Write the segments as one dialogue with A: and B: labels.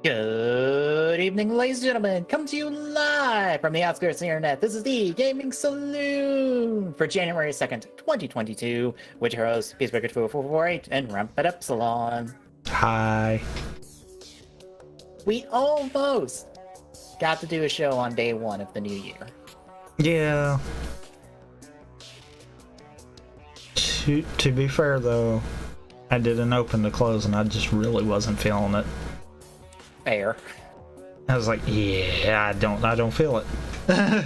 A: Good evening, ladies and gentlemen. Come to you live from the outskirts of the internet. This is the Gaming Saloon for January 2nd, 2022, with your hosts, Peacebreaker2448 and Rump It Up Salon.
B: Hi.
A: We almost got to do a show on day one of the new year.
B: Yeah. To be fair, though, I didn't open to close and I just really wasn't feeling it.
A: Fair.
B: I was like, yeah, I don't feel it.
A: I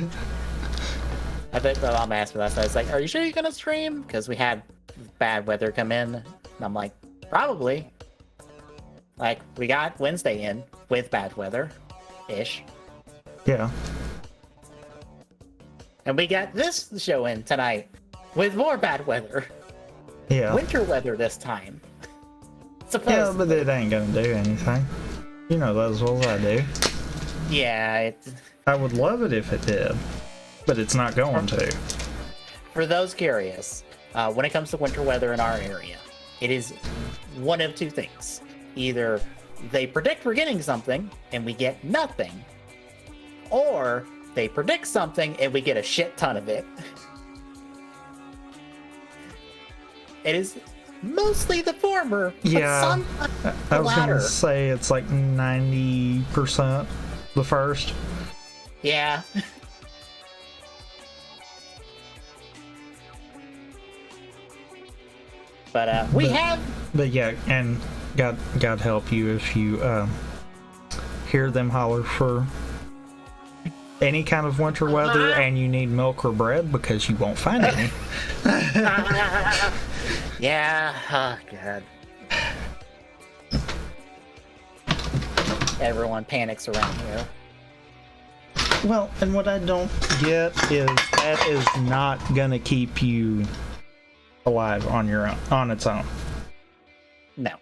A: think my mom asked me last night, I was like, are you sure you're going to stream? Because we had bad weather come in. And I'm like, probably. Like, we got Wednesday in with bad weather-ish.
B: Yeah.
A: And we got this show in tonight with more bad weather.
B: Yeah.
A: Winter weather this time.
B: Yeah, but it ain't gonna do anything. You know that as well as I do.
A: Yeah,
B: I would love it if it did, but it's not going to.
A: For those curious, when it comes to winter weather in our area, it is one of two things. Either they predict we're getting something and we get nothing, or they predict something and we get a shit ton of it. It is mostly the former,
B: Yeah,
A: but sometimes the
B: I was
A: latter.
B: gonna say it's like 90% the first.
A: Yeah. But we have.
B: But yeah, and God help you if you hear them holler for any kind of winter weather and you need milk or bread, because you won't find any.
A: Yeah, oh god. Everyone panics around here.
B: Well, and what I don't get is that is not gonna keep you alive on your own, on its own.
A: No.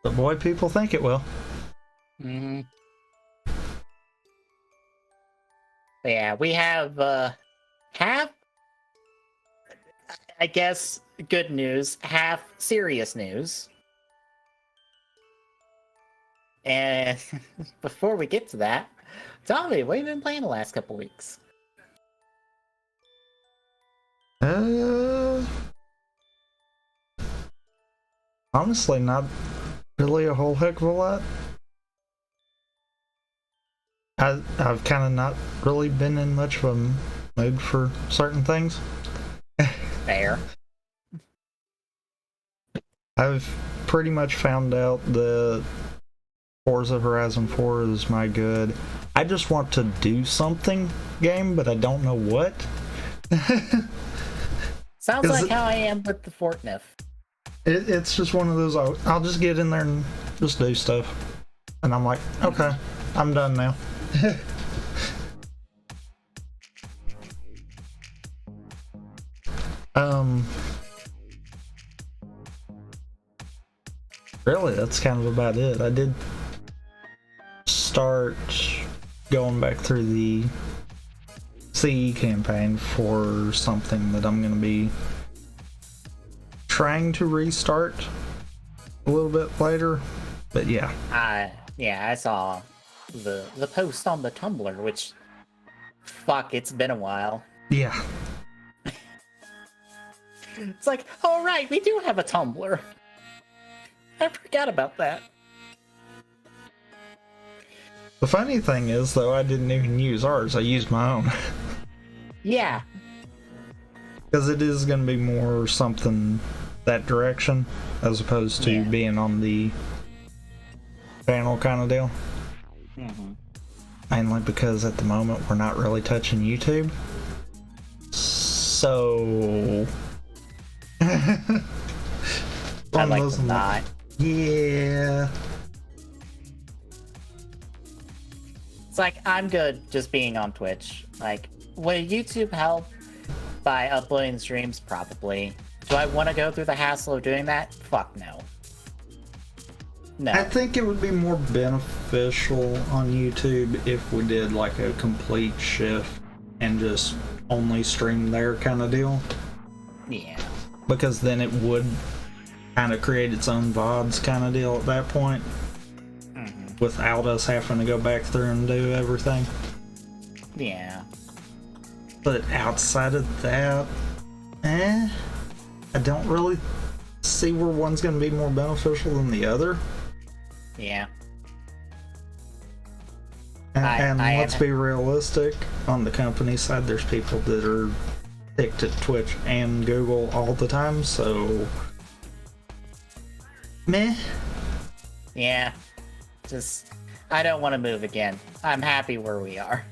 B: But boy, people think it will.
A: Mm-hmm. Yeah, we have half, I guess, good news, half serious news. And before we get to that, Tommy, what have you been playing the last couple weeks?
B: Honestly, not really a whole heck of a lot. I've kind of not really been in much of a mood for certain things.
A: Fair.
B: I've pretty much found out that Forza Horizon 4 is my good I just want to do something game, but I don't know what.
A: Sounds like how I am with the Fortnite.
B: It's just one of those, I'll just get in there and just do stuff. And I'm like, okay, I'm done now. Really, that's kind of about it. I did start going back through the CE campaign for something that I'm going to be trying to restart a little bit later, but yeah.
A: Yeah, I saw the post on the Tumblr, which, fuck, it's been a while.
B: Yeah.
A: It's like, oh right, we do have a Tumblr. I forgot about that.
B: The funny thing is, though, I didn't even use ours. I used my own.
A: Yeah.
B: Because it is going to be more something that direction, as opposed to being on the panel kind of deal.
A: Mm-hmm.
B: Mainly because at the moment we're not really touching YouTube. So...
A: I'd like to not.
B: Yeah.
A: It's like, I'm good just being on Twitch. Like, would YouTube help by uploading streams? Probably. Do I want to go through the hassle of doing that? Fuck no. No.
B: I think it would be more beneficial on YouTube if we did like a complete shift and just only stream there kind of deal.
A: Yeah.
B: because then it would kind of create its own VODs kind of deal at that point, without us having to go back through and do everything.
A: Yeah.
B: But outside of that, I don't really see where one's going to be more beneficial than the other.
A: Yeah.
B: And let's be realistic, on the company side, there's people that are ticked at Twitch and Google all the time, so meh.
A: Yeah. Just, I don't want to move again. I'm happy where we are.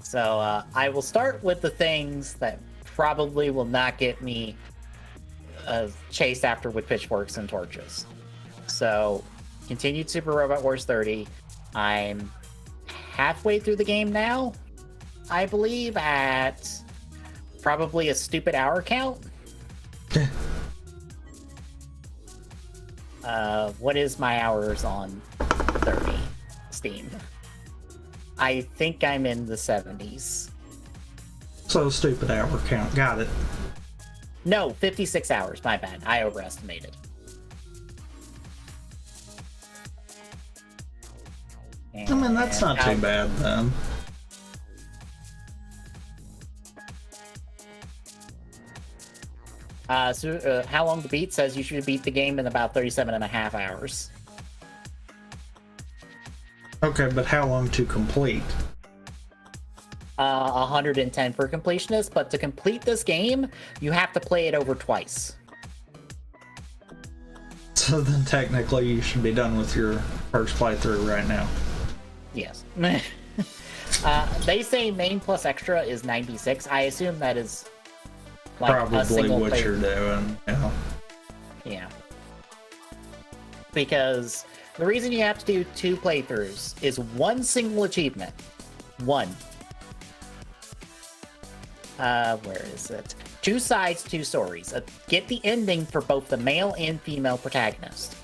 A: So I will start with the things that probably will not get me chased after with pitchforks and torches. So, continued Super Robot Wars 30. I'm halfway through the game now, I believe, at probably a stupid hour count. What is my hours on 30 Steam? I think I'm in the 70s.
B: So stupid hour count. Got it.
A: No, 56 hours. My bad. I overestimated.
B: I mean, that's not too bad then.
A: So how long to beat says you should beat the game in about 37 and a half hours.
B: Okay, but how long to complete?
A: 110 for completionist, but to complete this game, you have to play it over twice.
B: So then technically you should be done with your first playthrough right now.
A: Yes. They say main plus extra is 96. I assume that is like
B: probably
A: a single
B: what you're doing. Yeah.
A: Yeah. Because the reason you have to do 2 playthroughs is one single achievement. One. Where is it? 2 sides, 2 stories. Get the ending for both the male and female protagonist.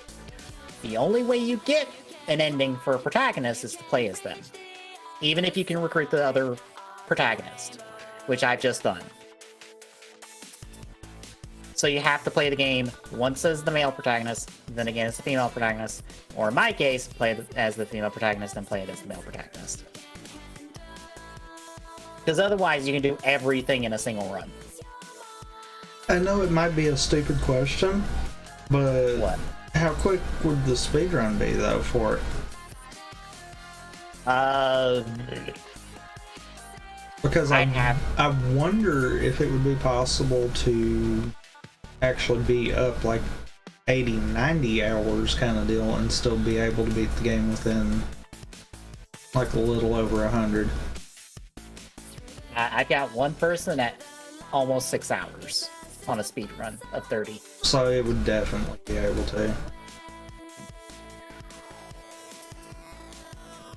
A: The only way you get an ending for a protagonist is to play as them. Even if you can recruit the other protagonist, which I've just done. So you have to play the game once as the male protagonist, then again as the female protagonist, or in my case, play it as the female protagonist and play it as the male protagonist. Because otherwise you can do everything in a single run.
B: I know it might be a stupid question, but
A: What?
B: How quick would the speedrun be though for it? Because I wonder if it would be possible to actually be up like 80, 90 hours kind of deal and still be able to beat the game within like a little over 100.
A: I got one person at almost 6 hours on a speed run of 30.
B: So it would definitely be able to.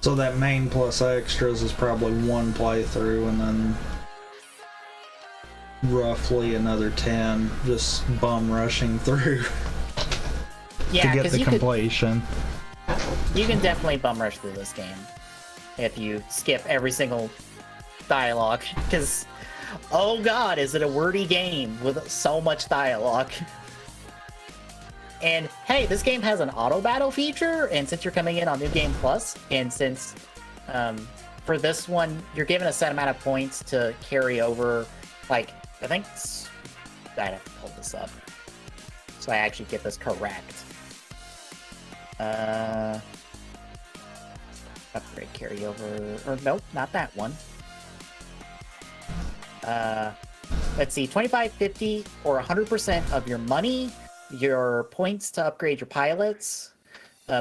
B: So that main plus extras is probably 1 playthrough and then roughly another 10 just bum rushing through
A: Yeah,
B: to get the completion.
A: You can definitely bum rush through this game if you skip every single dialogue, because oh god, is it a wordy game with so much dialogue. And hey, this game has an auto battle feature, and since you're coming in on New Game Plus, and since for this one you're given a set amount of points to carry over, like I think I'd have to pull this up so I actually get this correct. Upgrade carryover, or nope, not that one. Let's see, 25, 50, or 100% of your money, your points to upgrade your pilots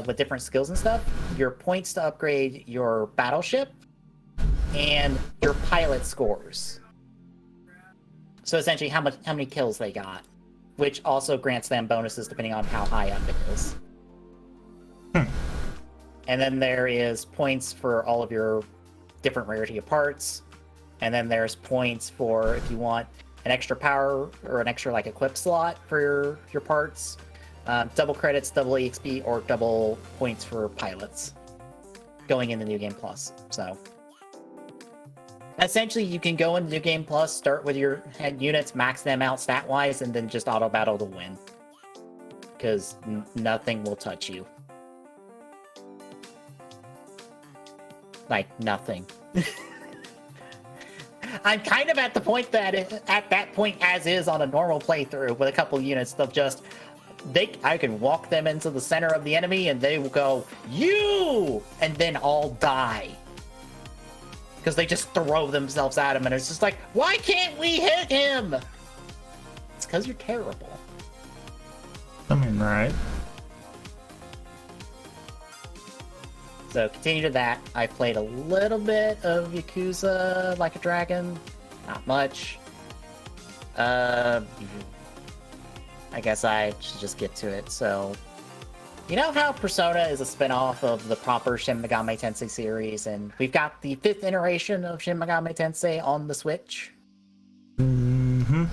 A: with different skills and stuff, your points to upgrade your battleship, and your pilot scores. So essentially how many kills they got, which also grants them bonuses depending on how high up it is. And then there is points for all of your different rarity of parts. And then there's points for if you want an extra power or an extra like equip slot for your parts. Double credits, double EXP, or double points for pilots going in the New Game Plus. So Essentially, you can go into New Game Plus, start with your head units, max them out stat-wise, and then just auto-battle to win. Because nothing will touch you. Like, nothing. I'm kind of at the point that, at that point as is on a normal playthrough, with a couple units of just... I can walk them into the center of the enemy, and they will go, "You!" and then all die. Because they just throw themselves at him, and it's just like, why can't we hit him? It's because you're terrible.
B: I mean, right.
A: So, continue to that. I played a little bit of Yakuza Like a Dragon. Not much. I guess I should just get to it. So, you know how Persona is a spin-off of the proper Shin Megami Tensei series, and we've got the 5th iteration of Shin Megami Tensei on the Switch?
B: Mm-hmm.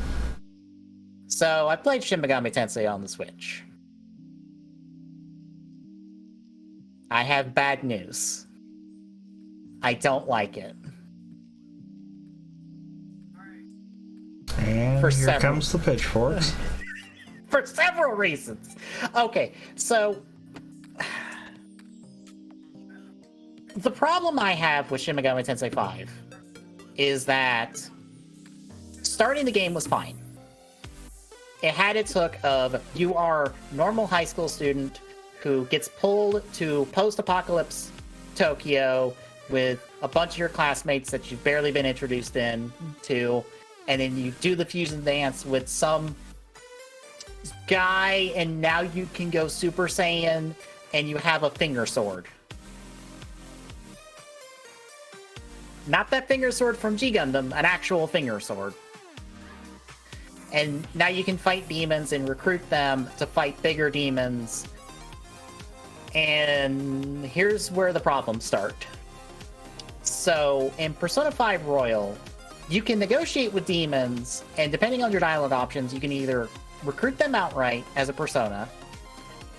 A: So, I played Shin Megami Tensei on the Switch. I have bad news. I don't like it.
B: And here comes the pitchforks.
A: For several reasons. Okay, so the problem I have with Shin Megami Tensei 5 is that starting the game was fine. It had its hook of you are normal high school student who gets pulled to post-apocalypse Tokyo with a bunch of your classmates that you've barely been introduced to, and then you do the fusion dance with some guy, and now you can go Super Saiyan, and you have a finger sword. Not that finger sword from G Gundam, an actual finger sword. And now you can fight demons and recruit them to fight bigger demons. And here's where the problems start. So, in Persona 5 Royal, you can negotiate with demons, and depending on your dialogue options, you can either recruit them outright as a persona,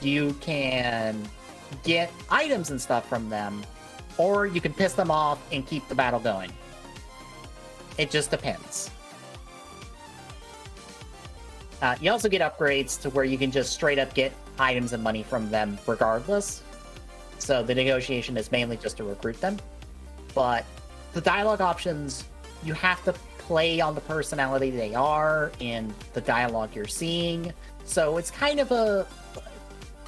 A: you can get items and stuff from them, or you can piss them off and keep the battle going. It just depends. You also get upgrades to where you can just straight up get items and money from them regardless. So the negotiation is mainly just to recruit them. But the dialogue options, you have to play on the personality they are in the dialogue you're seeing. So it's kind of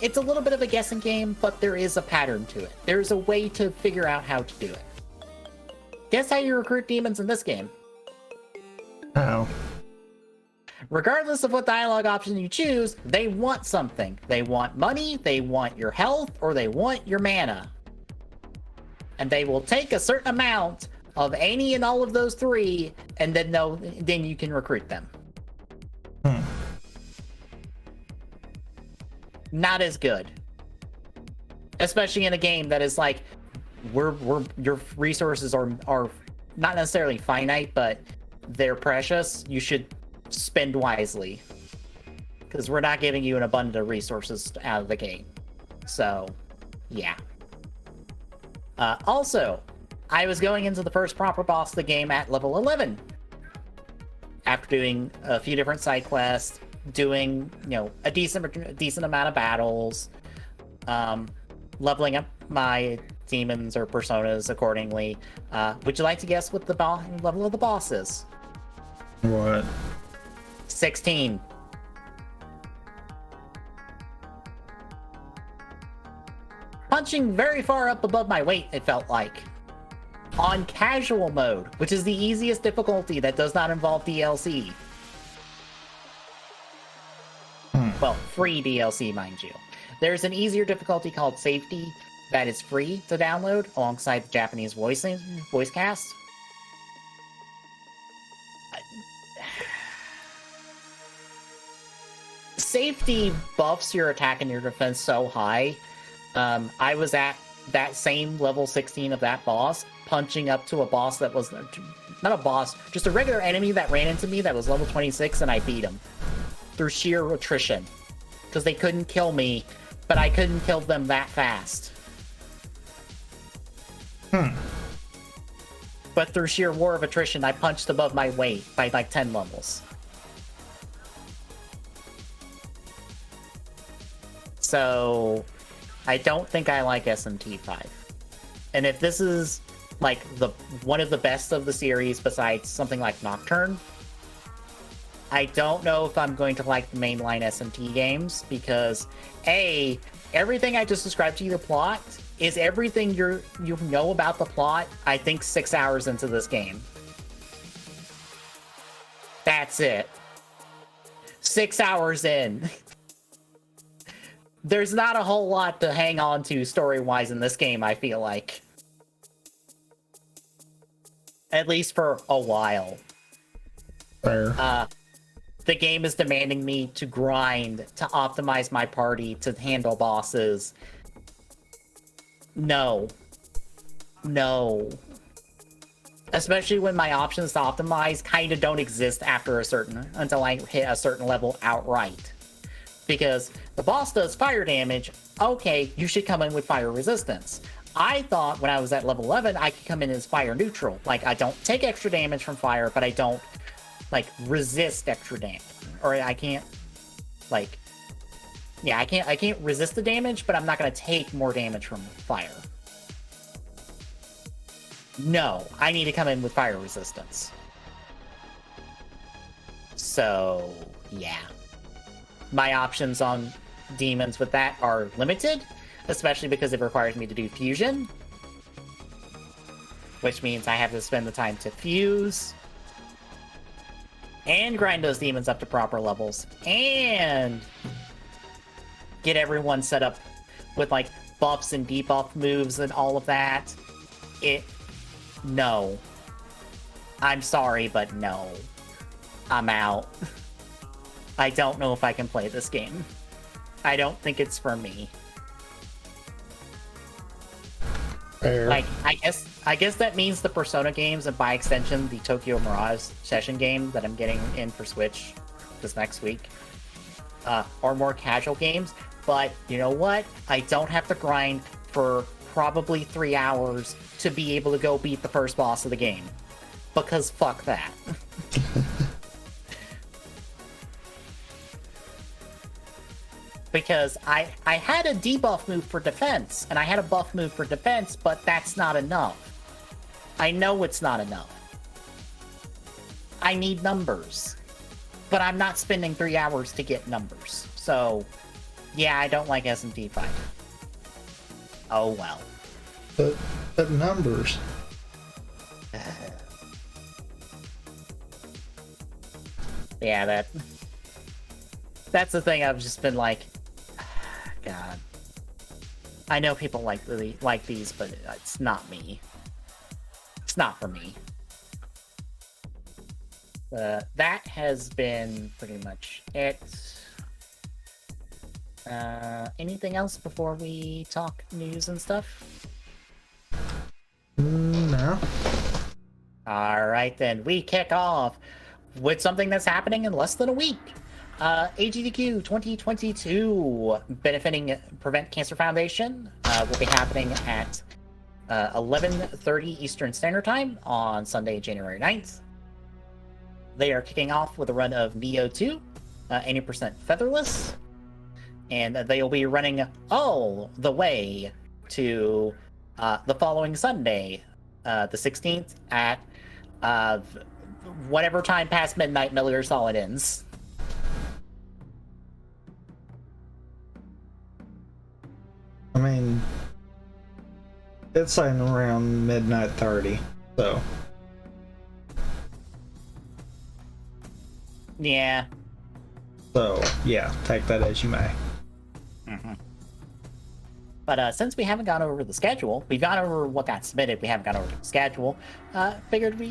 A: it's a little bit of a guessing game, but there is a pattern to it. There's a way to figure out how to do it. Guess how you recruit demons in this game?
B: Oh.
A: Regardless of what dialogue option you choose, they want something. They want money, they want your health, or they want your mana. And they will take a certain amount of any and all of those three, and then you can recruit them. Not as good. Especially in a game that is like, your resources are not necessarily finite, but they're precious. You should spend wisely. Because we're not giving you an abundance of resources out of the game. So, yeah. Also, I was going into the first proper boss of the game at level 11. After doing a few different side quests, doing, a decent amount of battles, leveling up my demons or personas accordingly. Would you like to guess what the level of the boss is?
B: What?
A: 16. Punching very far up above my weight, it felt like. On casual mode, which is the easiest difficulty that does not involve DLC. Well, free DLC, mind you. There's an easier difficulty called Safety that is free to download alongside the Japanese voice cast. Safety buffs your attack and your defense so high. I was at that same level 16 of that boss, punching up to a boss that was not a boss, just a regular enemy that ran into me that was level 26, and I beat him through sheer attrition because they couldn't kill me, but I couldn't kill them that fast. But through sheer war of attrition, I punched above my weight by like 10 levels. So, I don't think I like SMT5. And if this is like one of the best of the series besides something like Nocturne, I don't know if I'm going to like the mainline SMT games because A, everything I just described to you, the plot, is everything you know about the plot, I think 6 hours into this game. That's it. 6 hours in. There's not a whole lot to hang on to story-wise in this game, I feel like. At least for a while.
B: Fair.
A: The game is demanding me to grind, to optimize my party, to handle bosses. No. No. Especially when my options to optimize kind of don't exist until I hit a certain level outright. Because the boss does fire damage, okay, you should come in with fire resistance. I thought when I was at level 11, I could come in as fire neutral. Like, I don't take extra damage from fire, but I don't, like, resist extra damage. Or I can't, like... Yeah, I can't resist the damage, but I'm not going to take more damage from fire. No, I need to come in with fire resistance. So, yeah. My options on demons with that are limited, especially because it requires me to do fusion. Which means I have to spend the time to fuse. And grind those demons up to proper levels. And get everyone set up with, like, buffs and debuff moves and all of that. No. I'm sorry, but no. I'm out. I don't know if I can play this game. I don't think it's for me.
B: Fair.
A: Like, I guess that means the Persona games, and by extension, the Tokyo Mirage Session game that I'm getting in for Switch this next week, are more casual games. But you know what? I don't have to grind for probably 3 hours to be able to go beat the first boss of the game. Because fuck that. Because I had a debuff move for defense, and I had a buff move for defense, but that's not enough. I know it's not enough. I need numbers. But I'm not spending 3 hours to get numbers. So, yeah, I don't like SMT5. Oh well.
B: But numbers.
A: Yeah, that's the thing. I've just been like, God. I know people really like these, but it's not me. It's not for me. That has been pretty much it. Anything else before we talk news and stuff?
B: No.
A: Alright then, we kick off with something that's happening in less than a week. AGDQ 2022, benefiting Prevent Cancer Foundation, will be happening at 11:30 Eastern Standard Time on Sunday, January 9th. They are kicking off with a run of Neo 2, 80% featherless, and they will be running all the way to the following Sunday, the 16th, at whatever time past midnight Metal Gear Solid ends.
B: I mean, it's saying around midnight 30, so.
A: Yeah.
B: So, yeah, take that as you may.
A: Mm-hmm. But since we haven't gone over the schedule, we've gone over what got submitted, we haven't gone over the schedule, figured we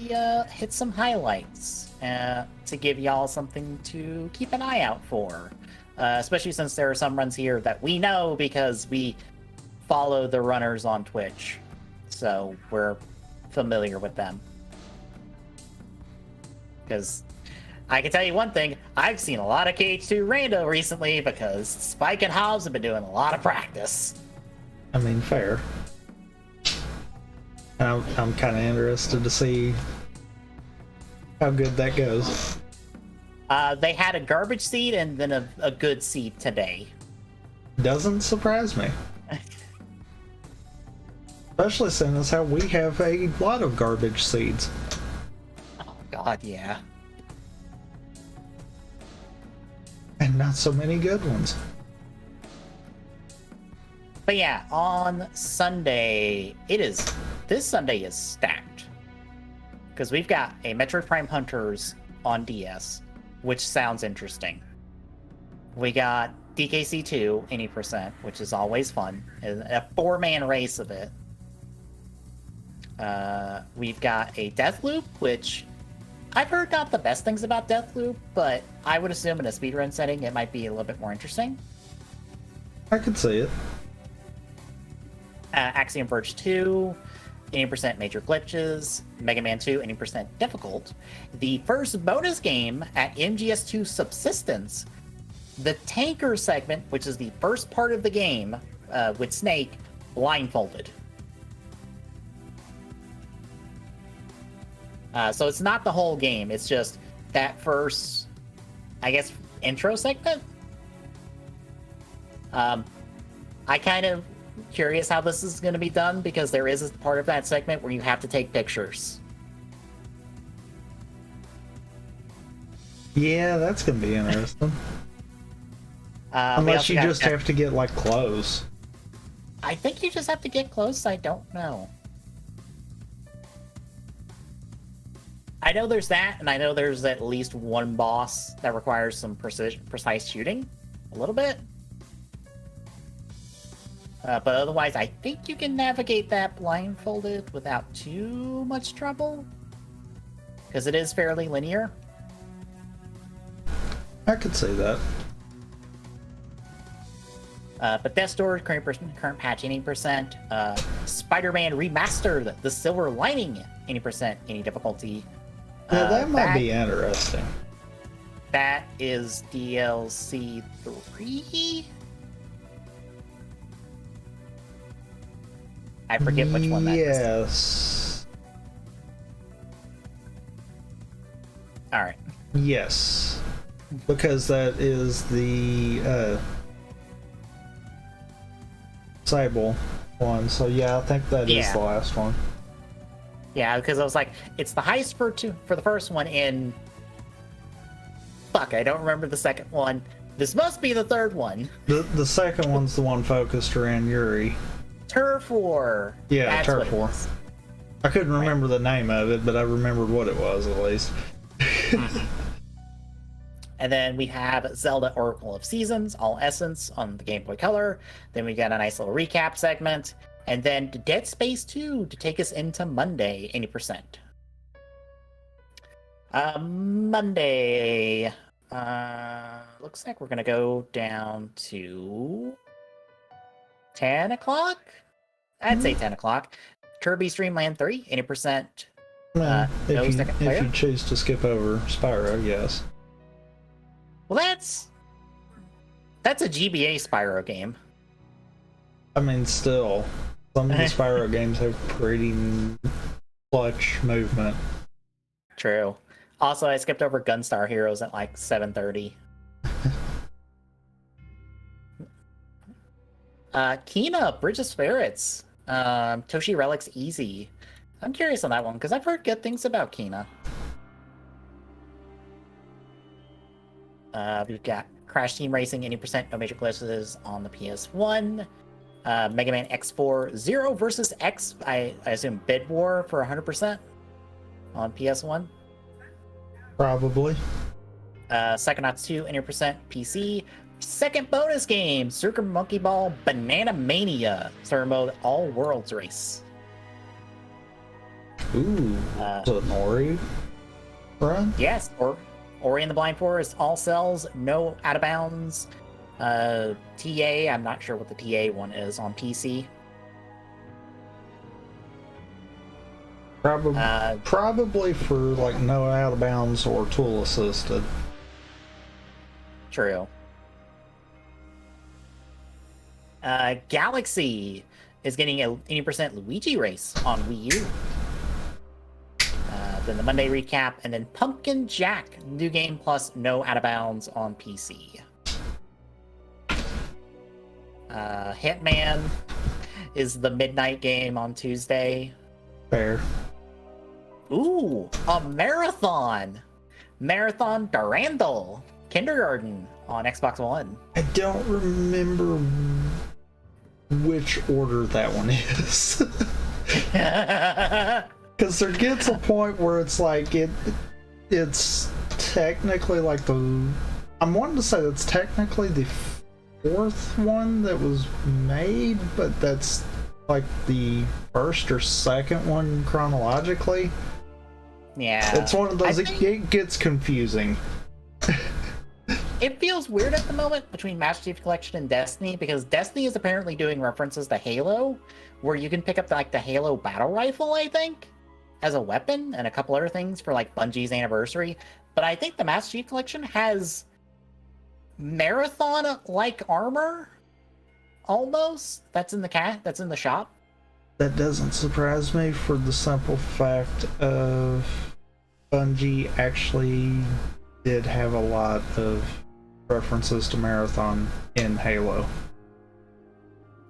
A: hit some highlights to give y'all something to keep an eye out for. Especially since there are some runs here that we know because we follow the runners on Twitch. So we're familiar with them. Because I can tell you one thing, I've seen a lot of KH2 Rando recently because Spike and Hobbs have been doing a lot of practice.
B: I mean, fair. I'm kind of interested to see how good that goes.
A: They had a garbage seed and then a good seed today.
B: Doesn't surprise me. Especially seeing as how we have a lot of garbage seeds.
A: Oh god, yeah.
B: And not so many good ones.
A: But yeah, on Sunday, this Sunday is stacked. Because we've got a Metroid Prime Hunters on DS, which sounds interesting. We got DKC2, 80%, which is always fun. A 4-man race of it. We've got a Deathloop, which I've heard not the best things about Deathloop, but I would assume in a speedrun setting it might be a little bit more interesting.
B: I could see it.
A: Axiom Verge 2, 80% major glitches. Mega Man 2, 80% difficult. The first bonus game at MGS2 Subsistence, the tanker segment, which is the first part of the game with Snake, blindfolded. So it's not the whole game, it's just that first, I guess, intro segment. I kind of curious how this is going to be done because there is a part of that segment where you have to take pictures.
B: Yeah, that's gonna be interesting. Unless you just have to get like close.
A: I think you just have to get close. I don't know. I know there's that, and I know there's at least one boss that requires some precise shooting, a little bit. But otherwise, I think you can navigate that blindfolded without too much trouble, because it is fairly linear.
B: I could say that.
A: But Death Door, current patch 80%. Spider-Man Remastered, The Silver Lining, 80%, any difficulty.
B: Now that might be interesting.
A: That is DLC 3? I forget which one that is.
B: Yes.
A: Alright.
B: Yes. Because that is the Sable one. So yeah, I think that is the last one.
A: Yeah, because I was like, it's the heist for the first one in... Fuck, I don't remember the second one. This must be the third one.
B: The second one's the one focused around Yuri.
A: Turf War.
B: Yeah,
A: That's
B: Turf War. I couldn't remember the name of it, but I remembered what it was at least.
A: And then we have Zelda Oracle of Seasons, All Essence on the Game Boy Color. Then we got a nice little recap segment. And then Dead Space 2 to take us into Monday, 80%. Monday. Looks like we're going to go down to 10 o'clock? I'd say 10 o'clock. Kirby's Dream Land 3, 80%.
B: If you choose to skip over Spyro, yes.
A: Well, that's a GBA Spyro game.
B: I mean, still, some of the Spyro games have pretty clutch movement.
A: True. Also, I skipped over Gunstar Heroes at like 7:30. Kena, Bridge of Spirits. Toshi Relics Easy. I'm curious on that one because I've heard good things about Kena. We've got Crash Team Racing, 80%, no major glitches on the PS1. Mega Man X4 Zero versus X, I assume Bid War for 100% on PS1.
B: Probably.
A: Psychonauts 2, 80% PC. Second bonus game, Super Monkey Ball Banana Mania. Story mode, All Worlds Race.
B: Ooh, so an Ori run?
A: Yes, or Ori and the Blind Forest, all cells, no out of bounds. TA, I'm not sure what the TA one is on PC.
B: Probably for like no out of bounds or tool assisted.
A: True. Galaxy, is getting a 80% Luigi race on Wii U. Then the Monday recap, and then Pumpkin Jack, new game plus no out of bounds on PC. Hitman is the midnight game on Tuesday.
B: Fair.
A: Ooh, a marathon! Marathon Durandal Kindergarten on Xbox One.
B: I don't remember which order that one is. Because there gets a point where it's like it's technically like I'm wanting to say that's technically the fourth one that was made, but that's like the first or second one chronologically.
A: Yeah.
B: It's one of those, it gets confusing.
A: It feels weird at the moment between Master Chief Collection and Destiny, because Destiny is apparently doing references to Halo, where you can pick up the Halo battle rifle, I think, as a weapon, and a couple other things for like Bungie's anniversary. But I think the Master Chief Collection has marathon-like armor, almost. That's in the shop.
B: That doesn't surprise me, for the simple fact of Bungie actually did have a lot of references to Marathon in Halo.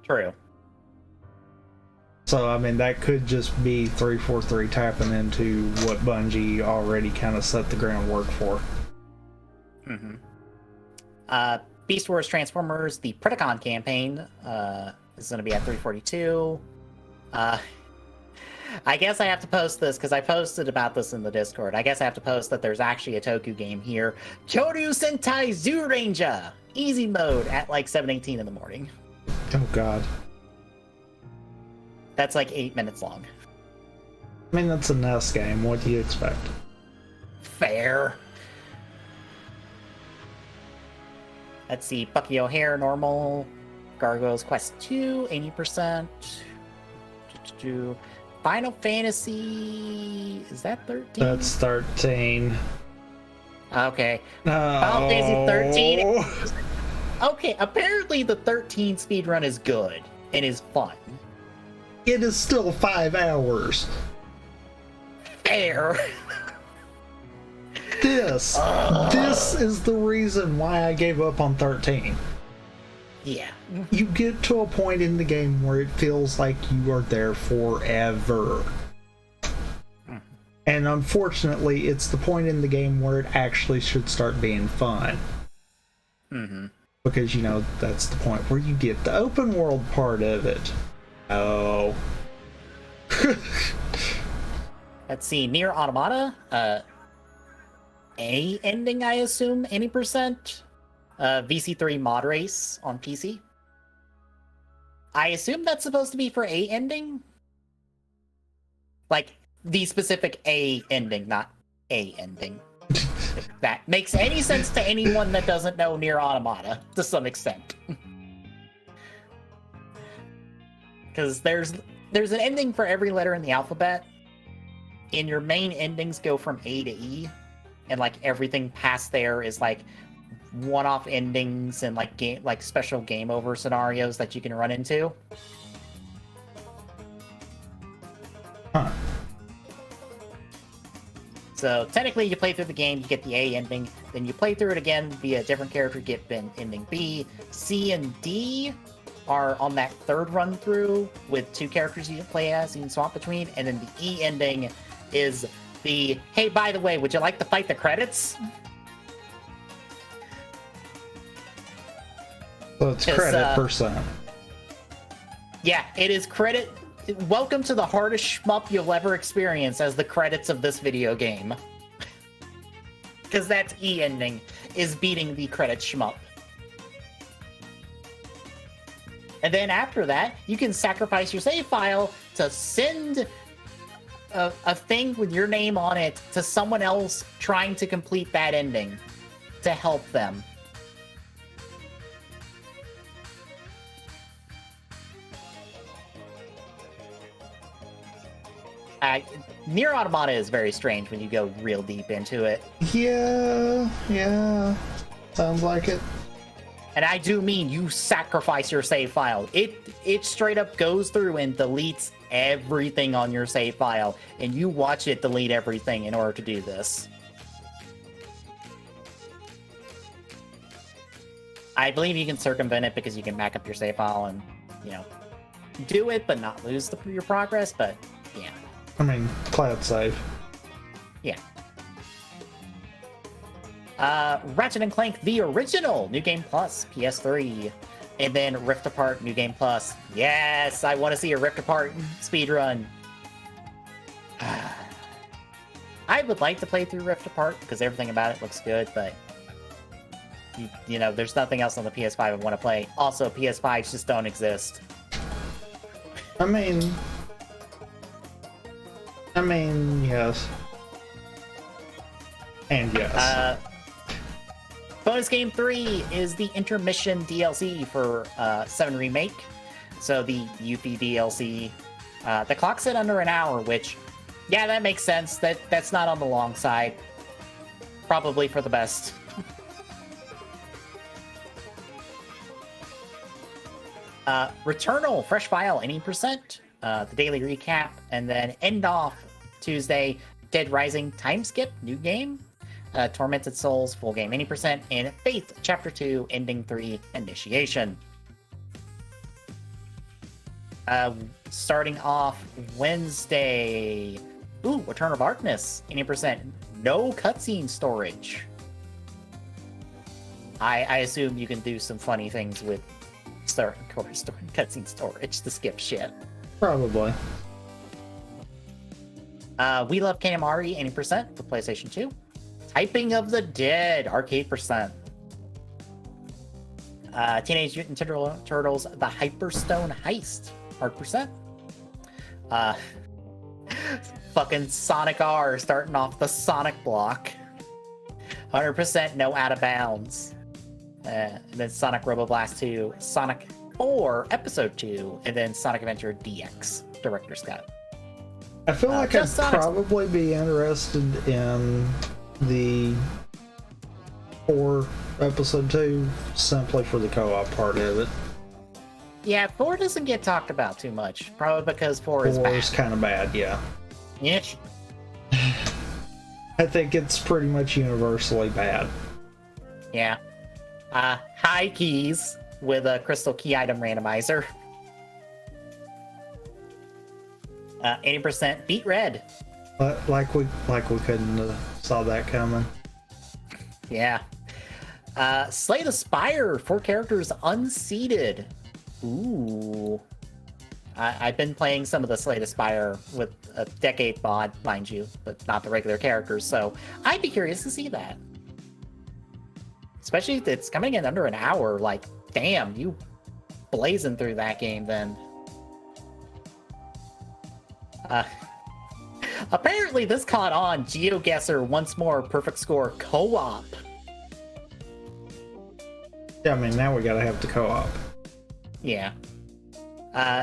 A: True.
B: So, I mean, that could just be 343 tapping into what Bungie already kind of set the groundwork for.
A: Mm-hmm. Beast Wars Transformers, the Predacon campaign, is going to be at 342. I guess I have to post this, because I posted about this in the Discord. I guess I have to post that there's actually a Toku game here. Choryu Sentai Zyuranger! Easy mode at like 7:18 in the morning.
B: Oh, God.
A: That's like 8 minutes long.
B: I mean, that's a NES game. What do you expect?
A: Fair. Let's see. Bucky O'Hare, normal. Gargoyles Quest 2, 80%. Final Fantasy... Is that 13?
B: That's 13.
A: Okay.
B: No.
A: Final Fantasy 13. Okay, apparently the 13 speedrun is good and is fun.
B: It is still 5 hours.
A: Fair.
B: This is the reason why I gave up on 13.
A: Yeah.
B: You get to a point in the game where it feels like you are there forever. And unfortunately, it's the point in the game where it actually should start being fun.
A: Mm-hmm.
B: Because, you know, that's the point where you get the open world part of it. Oh.
A: Let's see. Nier Automata. A ending, I assume. 80%. VC3 mod race on PC. I assume that's supposed to be for A ending. Like, the specific A ending, not A ending. If that makes any sense to anyone that doesn't know Nier Automata, to some extent. Because there's an ending for every letter in the alphabet, and your main endings go from A to E, and like everything past there is like one-off endings and like special game over scenarios that you can run into.
B: Huh.
A: So technically, you play through the game, you get the A ending, then you play through it again via a different character, get ending B. C and D are on that third run through with 2 characters you can play as, you can swap between, and then the E ending is the, hey, by the way, would you like to fight the credits?
B: So it's credit percent.
A: Yeah, it is credit. Welcome to the hardest shmup you'll ever experience as the credits of this video game. Because that's E ending, is beating the credit shmup. And then after that, you can sacrifice your save file to send a thing with your name on it to someone else trying to complete that ending to help them. Nier Automata is very strange when you go real deep into it.
B: Yeah. Sounds like it.
A: And I do mean you sacrifice your save file. It straight up goes through and deletes everything on your save file, and you watch it delete everything in order to do this. I believe you can circumvent it because you can back up your save file and, you know, do it, but not lose your progress, but yeah.
B: I mean, cloud save.
A: Yeah. Ratchet and Clank, the original, New Game Plus, PS3. And then Rift Apart, New Game Plus. Yes, I want to see a Rift Apart speedrun. I would like to play through Rift Apart because everything about it looks good, but you know, there's nothing else on the PS5 I want to play. Also, PS5s just don't exist.
B: I mean, yes. And yes.
A: Bonus Game 3 is the intermission DLC for 7 Remake. So the Yuffie DLC. The clock's at under an hour, which, yeah, that makes sense. That's not on the long side. Probably for the best. Returnal, fresh file, any percent. The daily recap, and then end off Tuesday, Dead Rising time skip, new game. Tormented Souls, full game, any percent, and Faith, Chapter 2, Ending 3, Initiation. Starting off Wednesday, Eternal Darkness, any percent, no cutscene storage. I assume you can do some funny things with cutscene storage to skip shit.
B: Probably.
A: We Love Katamari, 80% for PlayStation 2. Typing of the Dead, arcade percent. Teenage Mutant Ninja Turtles, The Hyperstone Heist, hard percent. Fucking Sonic R starting off the Sonic block. 100% no out of bounds. And then Sonic Robo Blast 2, Sonic 4 Episode 2, and then Sonic Adventure DX, Director's Cut.
B: I feel like I'd probably be interested in the 4 Episode 2 simply for the co-op part of it.
A: Yeah, 4 doesn't get talked about too much, probably because 4 is bad.
B: 4 is kind of bad, yeah.
A: Yeah.
B: I think it's pretty much universally bad.
A: Yeah. High keys with a crystal key item randomizer. 80% beat red.
B: Like we couldn't saw that coming.
A: Yeah. Slay the Spire, 4 characters unseated. Ooh. I've been playing some of the Slay the Spire with a decade mod, mind you, but not the regular characters, so I'd be curious to see that. Especially if it's coming in under an hour, like, damn, you blazing through that game then. Apparently this caught on. GeoGuessr once more perfect score co-op.
B: Yeah, I mean, now we gotta have the co-op.
A: Yeah.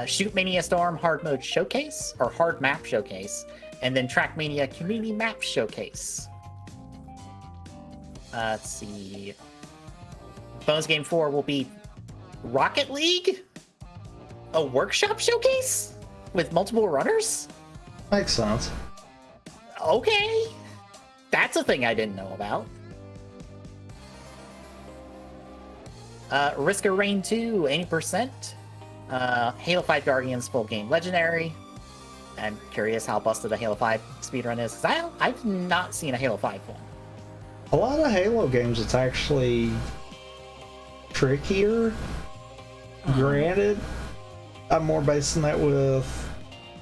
A: Shoot Mania Storm Hard Mode Showcase, or Hard Map Showcase, and then Trackmania Community Map Showcase. Let's see. Bonus Game 4 will be Rocket League? A workshop showcase? With multiple runners?
B: Makes sense.
A: Okay. That's a thing I didn't know about. Risk of Rain 2, 80%. Halo 5 Guardians full game legendary. I'm curious how busted a Halo 5 speedrun is, because I've not seen a Halo 5 one.
B: A lot of Halo games, it's actually trickier. Granted, I'm more basing that with,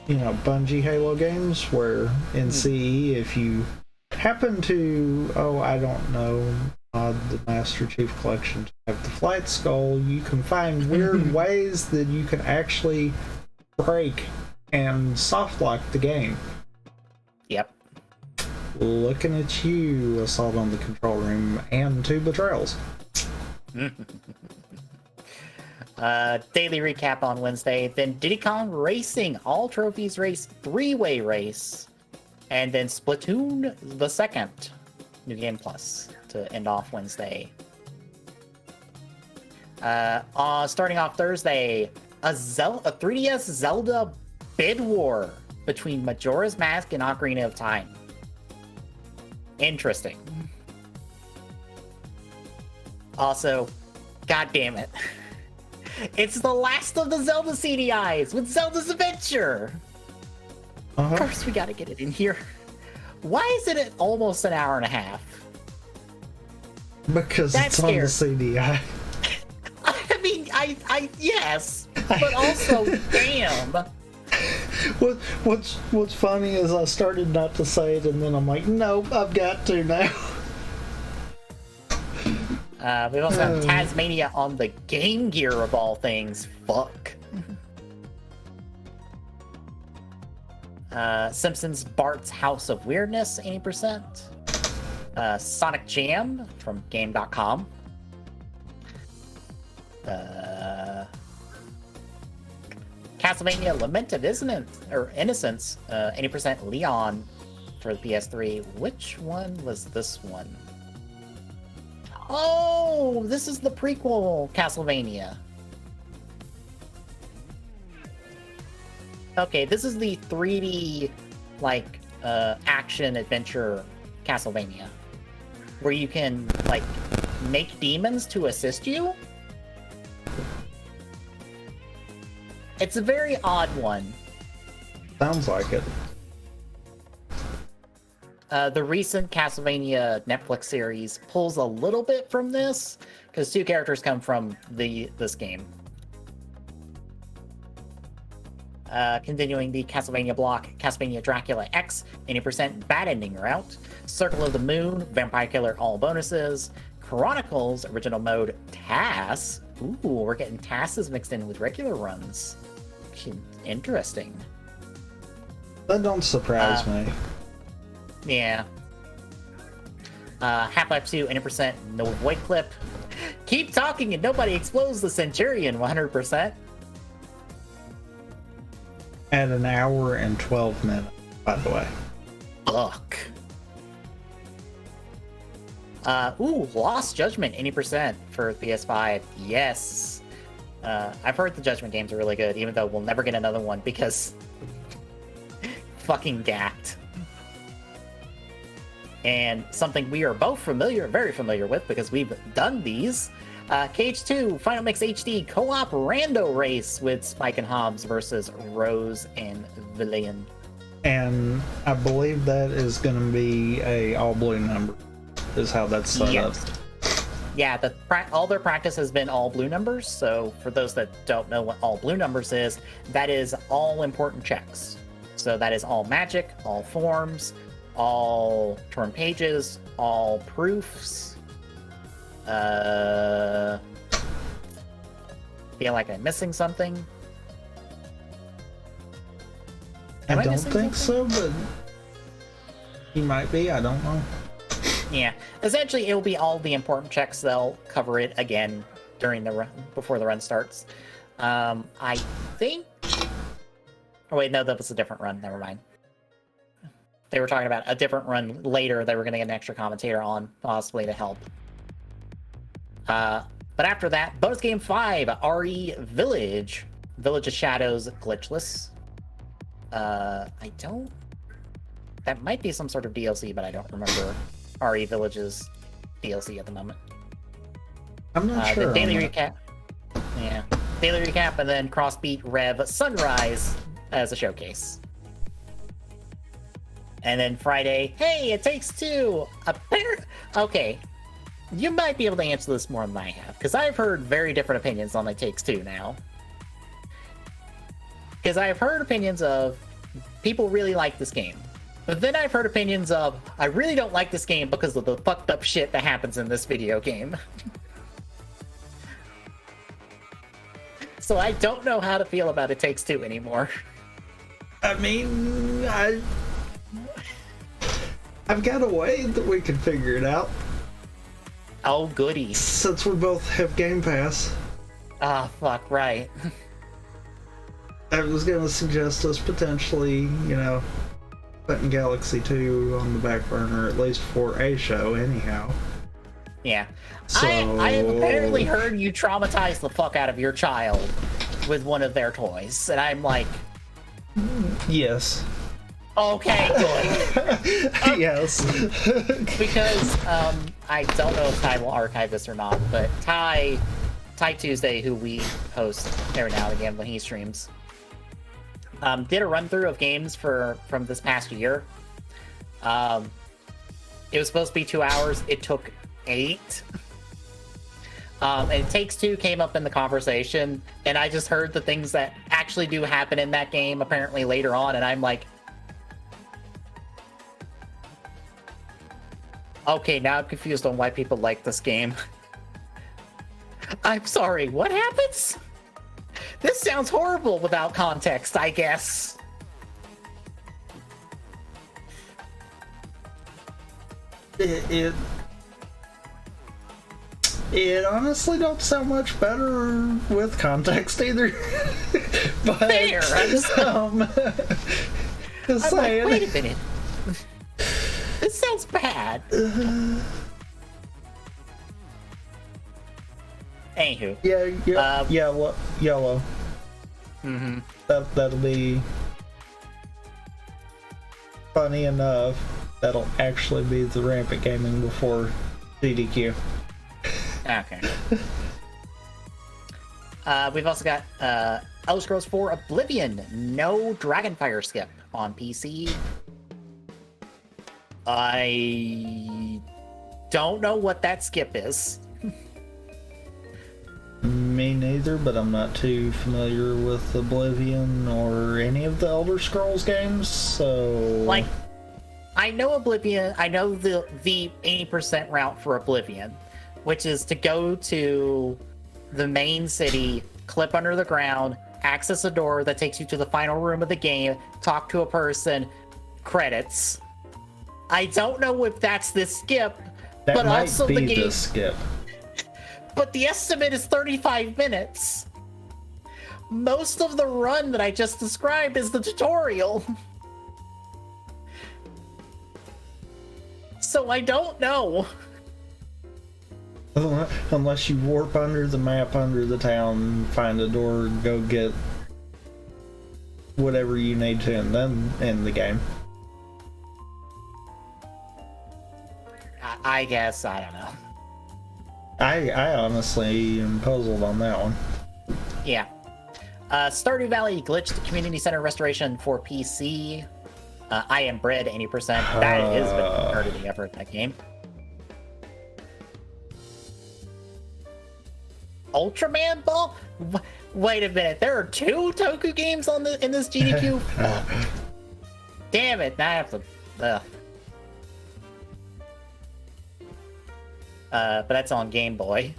B: Bungie Halo games, where in CE, if you happen to, I don't know, the Master Chief Collection to have the Flight Skull, you can find weird ways that you can actually break and soft lock the game. Yep. Looking at you, Assault on the Control Room and 2 Betrayals.
A: Daily recap on Wednesday, then Diddy Kong Racing All Trophies Race 3-way race, and then Splatoon the Second New Game Plus to end off Wednesday. Starting off Thursday, a 3DS Zelda bid war between Majora's Mask and Ocarina of Time. Interesting. Also, god damn it. It's the last of the Zelda CDIs with Zelda's Adventure. Of course we gotta get it in here. Why is it at almost an hour and a half?
B: Because
A: That's
B: it's on the
A: scary.
B: CDI.
A: I mean, I yes, but also, damn.
B: What's funny is I started not to say it, and then I'm like, nope, I've got to now.
A: We've also got Tasmania on the Game Gear of all things. Fuck. Simpsons Bart's House of Weirdness, 80%. Sonic Jam from Game.com. Castlevania Lament of Innocence, 80% Leon for the PS3. Which one was this one? Oh, this is the prequel Castlevania. Okay, this is the 3D, like, action adventure Castlevania, where you can, like, make demons to assist you. It's a very odd one.
B: Sounds like it.
A: The recent Castlevania Netflix series pulls a little bit from this, because 2 characters come from this game. Continuing the Castlevania block, Castlevania Dracula X, 80% bad ending route. Circle of the Moon, Vampire Killer all bonuses. Chronicles, original mode, TAS. Ooh, we're getting TASs mixed in with regular runs. Interesting.
B: That don't surprise me.
A: Yeah. Half-Life 2, 80%, no void clip. Keep talking and nobody explodes the Centurion, 100%.
B: At an hour and 12 minutes, by the way.
A: Fuck. Lost Judgment, 80% for PS5. Yes. I've heard the Judgment games are really good, even though we'll never get another one because fucking gacked. And something we are both very familiar with because we've done these. KH2 Final Mix HD Co-op Rando Race with Spike and Hobbs versus Rose and Villian.
B: And I believe that is going to be a all blue number, is how that's set up.
A: Yeah, all their practice has been all blue numbers. So for those that don't know what all blue numbers is, that is all important checks. So that is all magic, all forms, all turn pages, all proofs. Feel like I'm missing something.
B: I don't think so, but you might be. I don't know.
A: Yeah, essentially it'll be all the important checks. They'll cover it again during the run, before the run starts. I think. Oh wait, no, that was a different run. Never mind. They were talking about a different run later. They were going to get an extra commentator on, possibly to help. But after that, bonus game 5, RE Village. Village of Shadows glitchless. I don't... That might be some sort of DLC, but I don't remember RE Village's DLC at the moment.
B: I'm not sure.
A: The daily recap. Yeah. Daily recap, and then Crossbeat Rev Sunrise as a showcase. And then Friday, hey, It Takes Two! Okay. You might be able to answer this more than I have, because I've heard very different opinions on It Takes Two now. Because I've heard opinions of people really like this game. But then I've heard opinions of, I really don't like this game because of the fucked up shit that happens in this video game. So I don't know how to feel about It Takes Two anymore.
B: I mean, I've got a way that we can figure it out.
A: Oh, goody.
B: Since we both have Game Pass.
A: Ah, fuck, right.
B: I was going to suggest us potentially, putting Galaxy 2 on the back burner, at least for a show, anyhow.
A: Yeah.
B: So
A: I have apparently heard you traumatize the fuck out of your child with one of their toys, and I'm like,
B: yes.
A: okay, good.
B: Yes.
A: Because I don't know if Ty will archive this or not, but Ty Tuesday, who we host every now and again when he streams, did a run through of games from this past year. It was supposed to be 2 hours. It took 8. And It Takes Two came up in the conversation, and I just heard the things that actually do happen in that game apparently later on, and I'm like, okay, now I'm confused on why people like this game. I'm sorry, what happens? This sounds horrible without context, I guess.
B: It honestly don't sound much better with context either. But
A: Fair.
B: just
A: I'm
B: saying.
A: like, wait a minute. This sounds bad. Anywho.
B: Yellow.
A: Mm-hmm.
B: That'll be funny enough. That'll actually be the Rampant Gaming before CDQ.
A: Okay. We've also got Elder Scrolls 4 Oblivion, no Dragonfire skip on PC. I don't know what that skip is.
B: Me neither, but I'm not too familiar with Oblivion or any of the Elder Scrolls games, so...
A: Like, I know Oblivion, I know the 80% route for Oblivion, which is to go to the main city, clip under the ground, access a door that takes you to the final room of the game, talk to a person, credits. I don't know if that's the skip,
B: that
A: but
B: might
A: also
B: be
A: the game.
B: The skip.
A: But the estimate is 35 minutes. Most of the run that I just described is the tutorial. So I don't know.
B: Unless you warp under the map, under the town, find a door, go get whatever you need to, and then end the game.
A: I guess, I don't know.
B: I honestly am puzzled on that one.
A: Yeah. Stardew Valley glitched community center restoration for PC. I am bread 80%. That is part of the effort of that game. Ultraman Ball? Wait a minute, there are 2 Toku games on in this GDQ? Damn it, now I have to... but that's on Game Boy.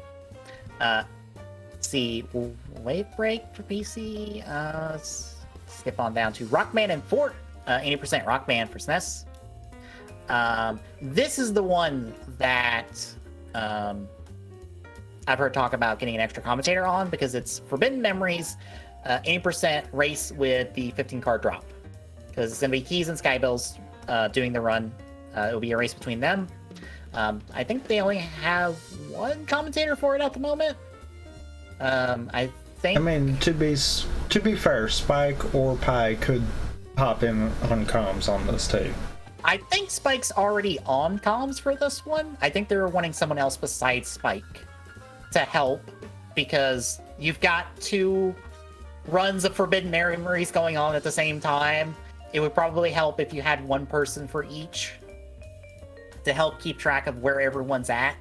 A: See, Wave Break for PC. Skip on down to Rockman and Fort. 80% Rockman for SNES. This is the one that I've heard talk about getting an extra commentator on because it's Forbidden Memories, 80% race with the 15 card drop. Because it's going to be Keys and Skybills doing the run. It'll be a race between them. I think they only have 1 commentator for it at the moment. I mean,
B: to be fair, Spike or Pi could pop in on comms on this too.
A: I think Spike's already on comms for this one. I think they were wanting someone else besides Spike to help because you've got 2 runs of Forbidden Memories going on at the same time. It would probably help if you had 1 person for each to help keep track of where everyone's at.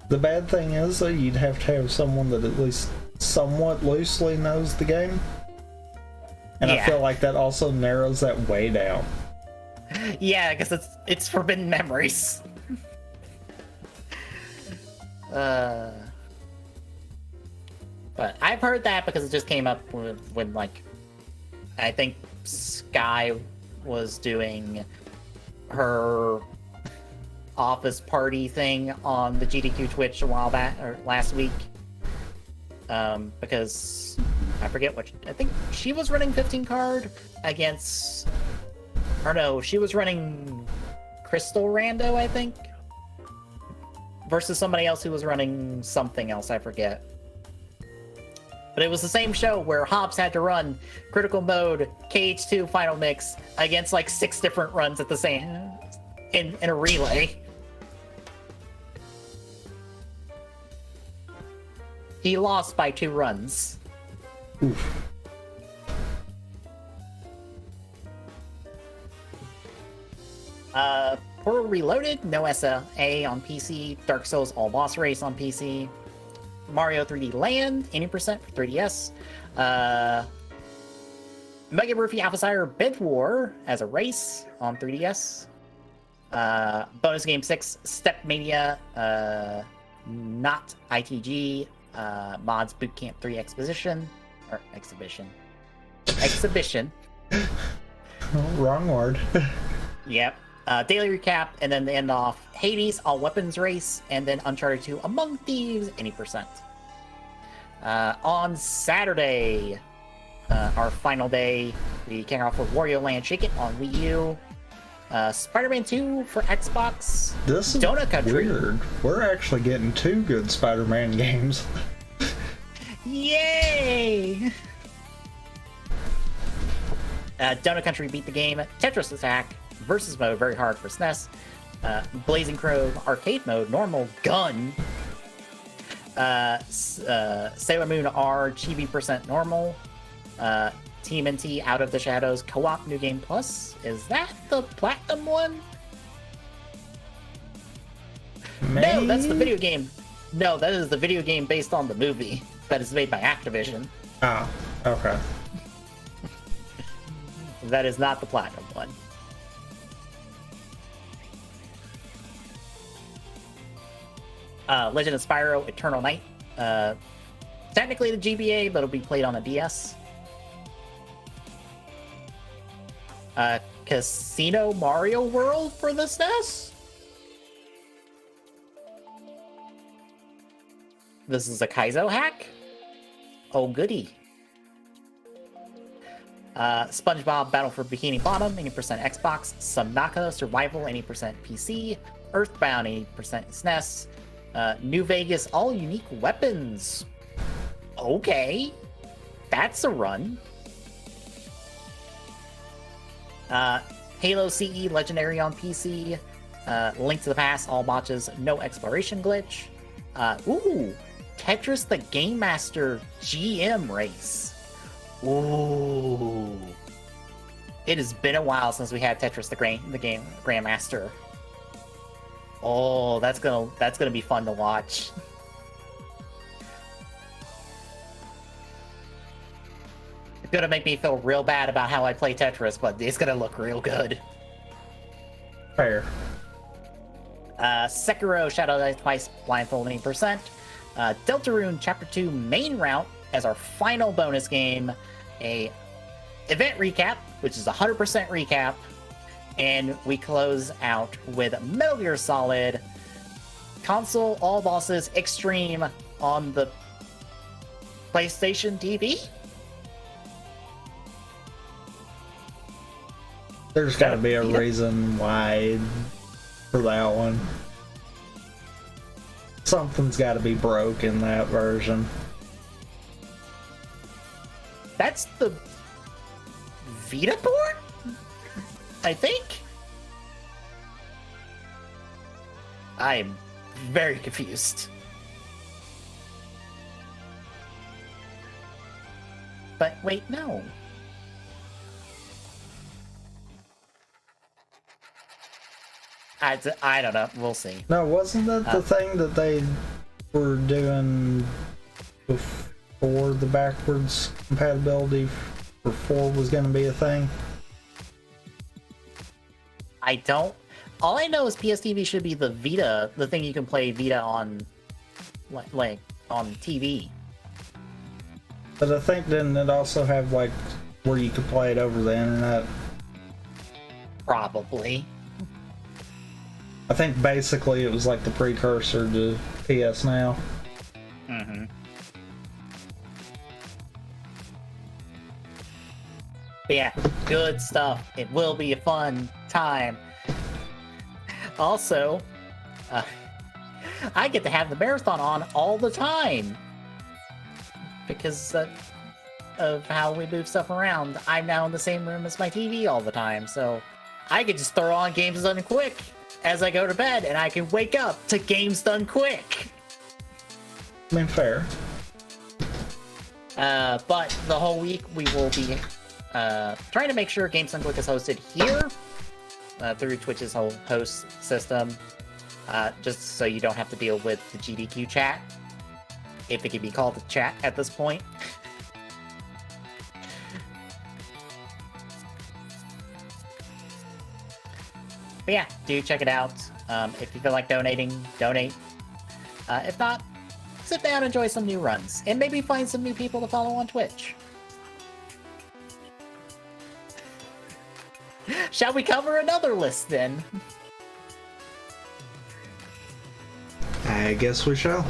B: The bad thing is, though, you'd have to have someone that at least somewhat loosely knows the game. And I feel like that also narrows that way down.
A: Yeah, because it's Forbidden Memories. But I've heard that because it just came up when like, I think Sky was doing her office party thing on the GDQ Twitch a while back, or last week. Because I forget I think she was running 15 card against, or no, she was running Crystal Rando, I think. versus somebody else who was running something else, I forget. But it was the same show where Hobbs had to run Critical Mode, KH2 Final Mix against like 6 different runs at the same in a relay. He lost by 2 runs.
B: Oof.
A: For Reloaded, no SLA on PC. Dark Souls All Boss Race on PC. Mario 3D Land, 80% for 3DS. Mega Murphy Alpha Sire Bed War as a race on 3DS. Bonus Game 6, Step Mania, not ITG, Mods Bootcamp 3 Exposition. Or Exhibition. Exhibition.
B: Wrong word.
A: Yep. Daily recap, and then they end off Hades, All Weapons Race, and then Uncharted 2, Among Thieves, 80%. On Saturday, our final day, we kick off with Wario Land Shake It on Wii U, Spider-Man 2 for Xbox,
B: This is
A: Donut Country.
B: weird. We're actually getting 2 good Spider-Man games.
A: Yay! Donut Country beat the game, Tetris Attack, Versus Mode, very hard for SNES, Blazing Crow Arcade Mode, Normal Gun, Sailor Moon R, Chibi Percent Normal, TMNT Out of the Shadows, Co-op New Game Plus. Is that the Platinum one? No, that's the video game. No, that is the video game based on the movie that is made by Activision.
B: Oh, okay.
A: That is not the Platinum one. Legend of Spyro Eternal Night. Technically the GBA, but it'll be played on a DS. Casino Mario World for the SNES? This is a Kaizo hack? Oh, goody. SpongeBob Battle for Bikini Bottom, 80% Xbox. Subnautica Survival, 80% PC. Earthbound, 80% SNES. New Vegas All Unique Weapons. Okay. That's a run. Halo CE Legendary on PC. Link to the Past, all botches, no exploration glitch. Ooh, Tetris the Game Master GM race. Ooh. It has been a while since we had Tetris the game Grandmaster. Oh, that's gonna be fun to watch. It's gonna make me feel real bad about how I play Tetris, but it's gonna look real good.
B: Fair.
A: Sekiro Shadow Die Twice Blindfold 80%. Deltarune Chapter 2 Main Route as our final bonus game. A event recap, which is 100% recap. And we close out with Metal Gear Solid Console All Bosses Extreme on the PlayStation TV.
B: There's got to be a reason why for that one. Something's got to be broke in that version.
A: That's the Vita port? I think? I'm very confused. But wait, no. I don't know. We'll see.
B: No, wasn't that the thing that they were doing before the backwards compatibility for 4 was going to be a thing?
A: I don't. All I know is PSTV should be the Vita, the thing you can play Vita on, like on TV.
B: But I think didn't it also have like where you could play it over the internet?
A: Probably.
B: I think basically it was like the precursor to PS Now.
A: Mm-hmm. But yeah, good stuff. It will be a fun time. Also, I get to have the marathon on all the time because of how we move stuff around. I'm now in the same room as my TV all the time, so I can just throw on Games Done Quick as I go to bed, and I can wake up to Games Done Quick.
B: I mean, fair.
A: But the whole week we will be trying to make sure Games Done Quick is hosted here through Twitch's whole host system, just so you don't have to deal with the GDQ chat, if it can be called a chat at this point. But yeah, do check it out. If you feel like donating, donate. If not, sit down, enjoy some new runs, and maybe find some new people to follow on Twitch. Shall we cover another list then?
B: I guess we shall.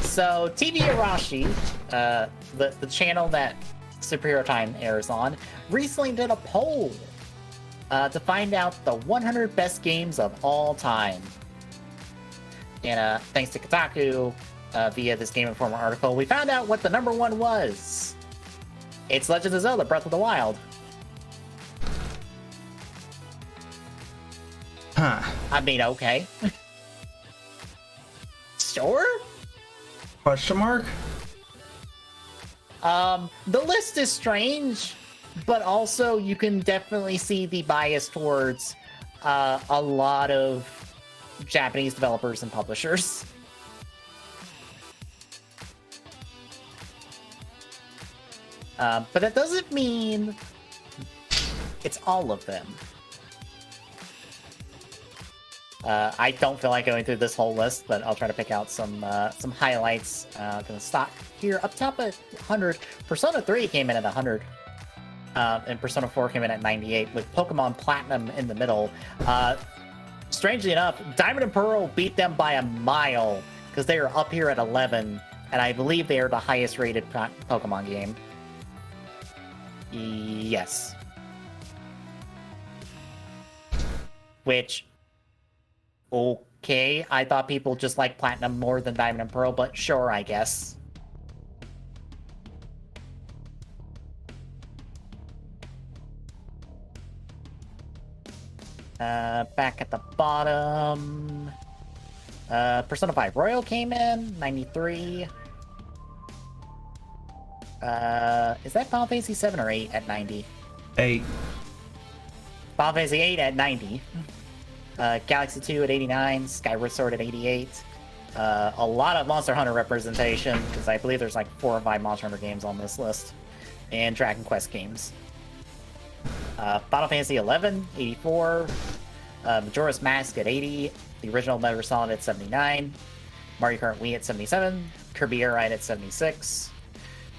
A: So, TV Arashi, the channel that Superhero Time airs on, recently did a poll to find out the 100 best games of all time. And thanks to Kotaku, via this Game Informer article, we found out what the number one was. It's Legend of Zelda: Breath of the Wild.
B: Huh.
A: I mean, okay. Sure?
B: Question mark?
A: The list is strange, but also you can definitely see the bias towards a lot of Japanese developers and publishers. But that doesn't mean it's all of them. I don't feel like going through this whole list, but I'll try to pick out some highlights. Gonna start here up top at 100. Persona 3 came in at 100, and Persona 4 came in at 98, with Pokemon Platinum in the middle. Strangely enough, Diamond and Pearl beat them by a mile because they are up here at 11, and I believe they are the highest rated Pokemon game. Yes. Which, okay, I thought people just like Platinum more than Diamond and Pearl, but sure, I guess. Back at the bottom, Persona 5 Royal came in, 93. Is that Final Fantasy 7 or 8 at 90?
B: 8.
A: Final Fantasy 8 at 90. Galaxy 2 at 89, Skyward Sword at 88. A lot of Monster Hunter representation, because I believe there's like 4 or 5 Monster Hunter games on this list, and Dragon Quest games. Final Fantasy 11, 84. Majora's Mask at 80. The original Metal Gear Solid at 79. Mario Kart Wii at 77. Kirby Air Ride at 76.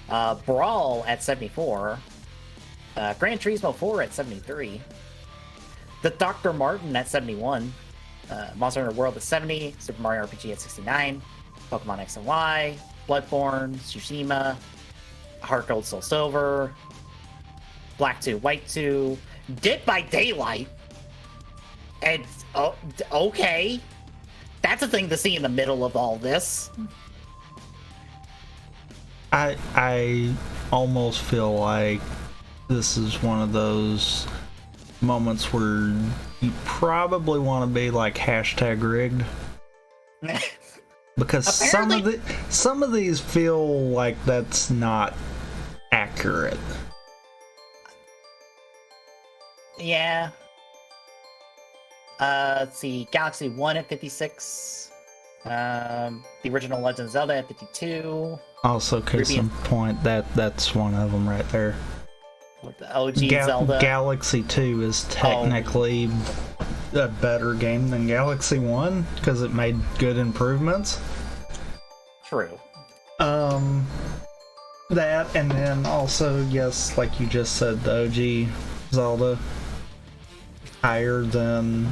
A: Brawl at 74. Gran Turismo 4 at 73. The Dr. Martin at 71. Monster Hunter World at 70. Super Mario RPG at 69. Pokemon X and Y. Bloodborne. Tsushima. Heart Gold Soul Silver. Black 2, White 2. Dead by Daylight. And, oh, okay. That's a thing to see in the middle of all this.
B: I almost feel like this is one of those moments where you probably want to be like #rigged. Because some of these feel like that's not accurate.
A: Yeah. Let's see. Galaxy 1 at 56. The original Legend of Zelda at 52.
B: Also, case in point, that's one of them right there.
A: With the OG Zelda.
B: Galaxy 2 is technically a better game than Galaxy 1 because it made good improvements.
A: True.
B: That, and then also, yes, like you just said, the OG Zelda higher than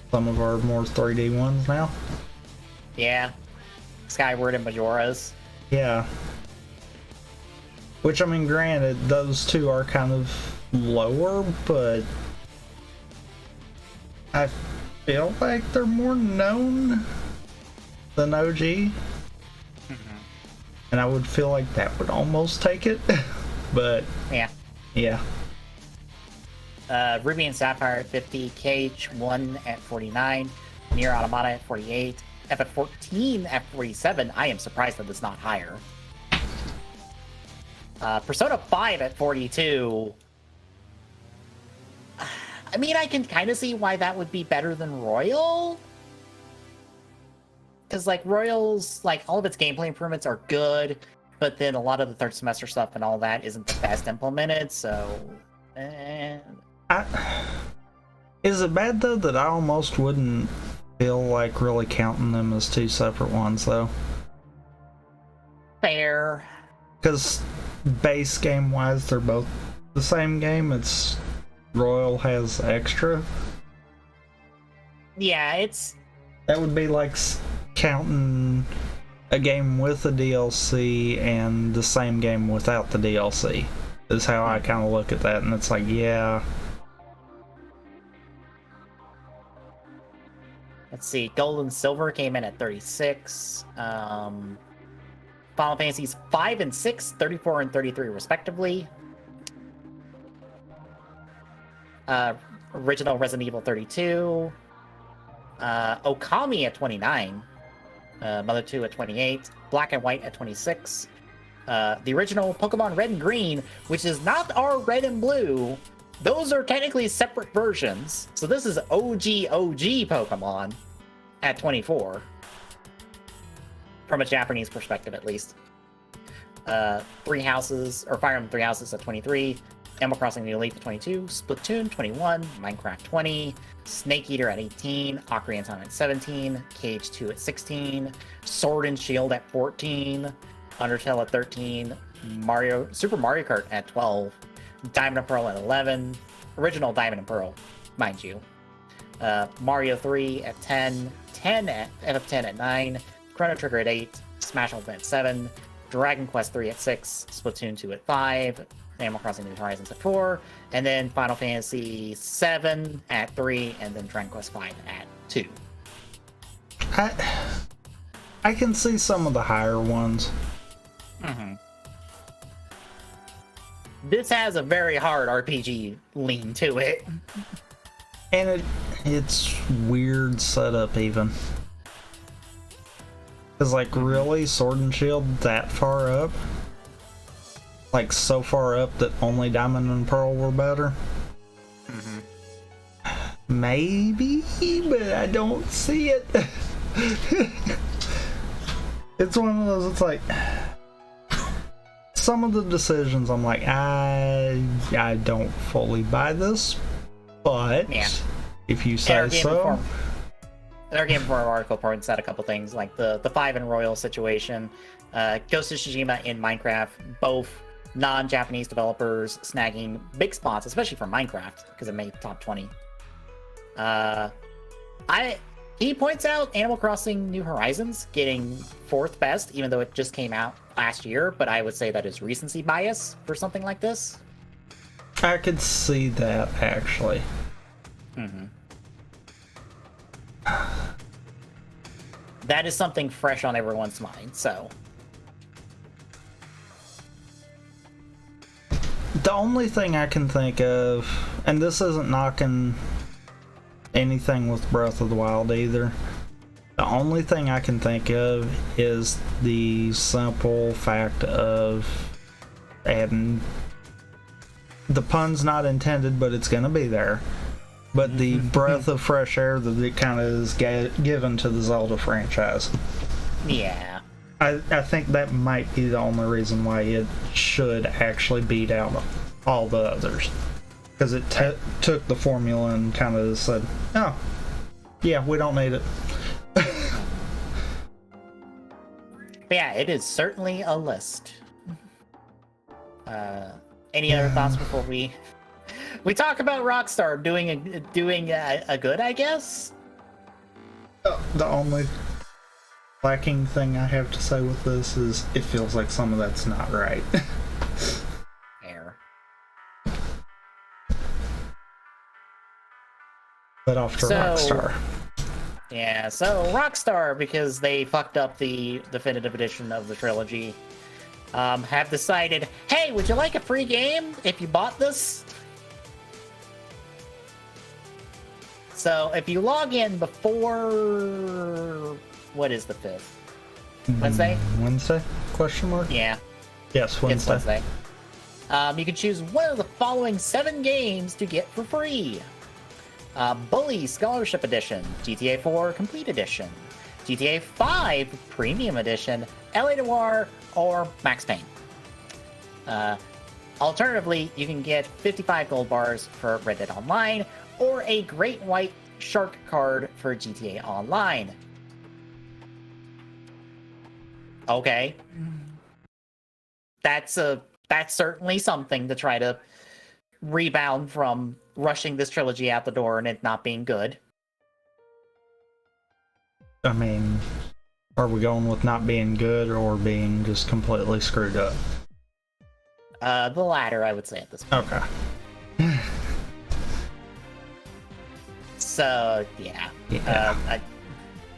B: some of our more 3D ones now.
A: Yeah. Skyward and Majora's.
B: Yeah. Which, I mean, granted, those two are kind of lower, but I feel like they're more known than OG. And I would feel like that would almost take it. But yeah.
A: Ruby and Sapphire at 50, KH1 at 49, Nier Automata at 48, FF14 at 47. I am surprised that it's not higher. Persona 5 at 42. I mean, I can kind of see why that would be better than Royal. Because, like, Royal's, like, all of its gameplay improvements are good, but then a lot of the third semester stuff and all that isn't the best implemented, so...
B: Is it bad, though, that I almost wouldn't feel like really counting them as two separate ones, though?
A: Fair.
B: Because base game-wise, they're both the same game. It's... Royal has extra.
A: Yeah, it's...
B: That would be like counting a game with a DLC and the same game without the DLC. Is how I kind of look at that, and it's like, yeah.
A: Let's see, Gold and Silver came in at 36. Final Fantasies 5 and 6, 34 and 33 respectively. Original Resident Evil 32. Okami at 29. Mother 2 at 28. Black and White at 26. The original Pokemon Red and Green, which is not our Red and Blue. Those are technically separate versions. So this is OG Pokemon at 24. From a Japanese perspective, at least. Three Houses, or Fire Emblem Three Houses at 23. Animal Crossing New Leaf at 22. Splatoon 21. Minecraft 20. Snake Eater at 18. Ocarina of Time at 17. KH2 at 16. Sword and Shield at 14. Undertale at 13. Super Mario Kart at 12. Diamond and Pearl at 11. Original Diamond and Pearl, mind you. Mario 3 at 10. FF10 at 9. Chrono Trigger at 8. Smash Ultimate at 7. Dragon Quest 3 at 6. Splatoon 2 at 5. Animal Crossing New Horizons at 4. And then Final Fantasy 7 at 3. And then Dragon Quest 5 at 2.
B: I can see some of the higher ones.
A: Mm-hmm. This has a very hard RPG lean to it.
B: And it's weird setup even. Cause like really Sword and Shield that far up? Like so far up that only Diamond and Pearl were better? Mm-hmm. Maybe, but I don't see it. It's one of those, it's like some of the decisions I'm like, I don't fully buy this, but yeah. If you say so.
A: In our Game Before article points out a couple things, like the 5 and Royal situation, Ghost of Tsushima in Minecraft, both non-Japanese developers snagging big spots, especially for Minecraft, because it made top 20. He points out Animal Crossing New Horizons getting 4th best, even though it just came out last year, but I would say that is recency bias for something like this.
B: I could see that, actually.
A: Mm-hmm. That is something fresh on everyone's mind, so.
B: The only thing I can think of, and this isn't knocking anything with Breath of the Wild either, the only thing I can think of is the simple fact of adding, the pun's not intended, but it's gonna be there, but the breath of fresh air that it kind of is given to the Zelda franchise.
A: Yeah.
B: I think that might be the only reason why it should actually beat out all the others. Because it took the formula and kind of said, oh, yeah, we don't need it.
A: Yeah, it is certainly a list. Any other thoughts before we talk about Rockstar doing a good, I guess?
B: The only lacking thing I have to say with this is it feels like some of that's not right.
A: Fair.
B: But off to Rockstar.
A: Yeah, so Rockstar, because they fucked up the definitive edition of the trilogy, have decided, hey, would you like a free game if you bought this? So if you log in before, what is the 5th? Wednesday?
B: Wednesday? Question mark?
A: Yeah.
B: Yes, Wednesday.
A: It's Wednesday. You can choose one of the following 7 games to get for free. Bully Scholarship Edition, GTA 4 Complete Edition, GTA 5 Premium Edition, LA Noire, or Max Payne. Alternatively, you can get 55 gold bars for Red Dead Online, or a Great White Shark card for GTA Online. Okay. That's certainly something to try to rebound from rushing this trilogy out the door and it not being good.
B: I mean, are we going with not being good or being just completely screwed up?
A: The latter, I would say at this point.
B: Okay.
A: So, yeah.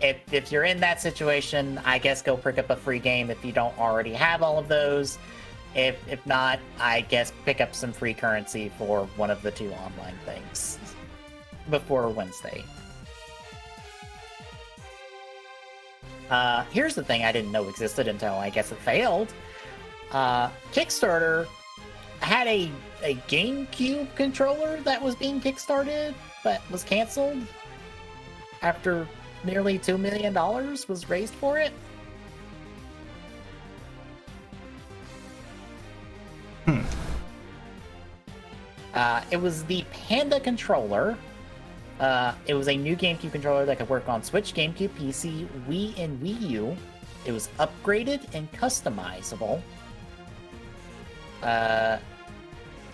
A: If you're in that situation, I guess go pick up a free game if you don't already have all of those. If not, I guess pick up some free currency for one of the 2 online things before Wednesday. Here's the thing I didn't know existed until I guess it failed. Kickstarter had a GameCube controller that was being kickstarted, but was canceled after nearly $2 million was raised for it. It was the Panda controller. It was a new GameCube controller that could work on Switch, GameCube, PC, Wii, and Wii U. It was upgraded and customizable.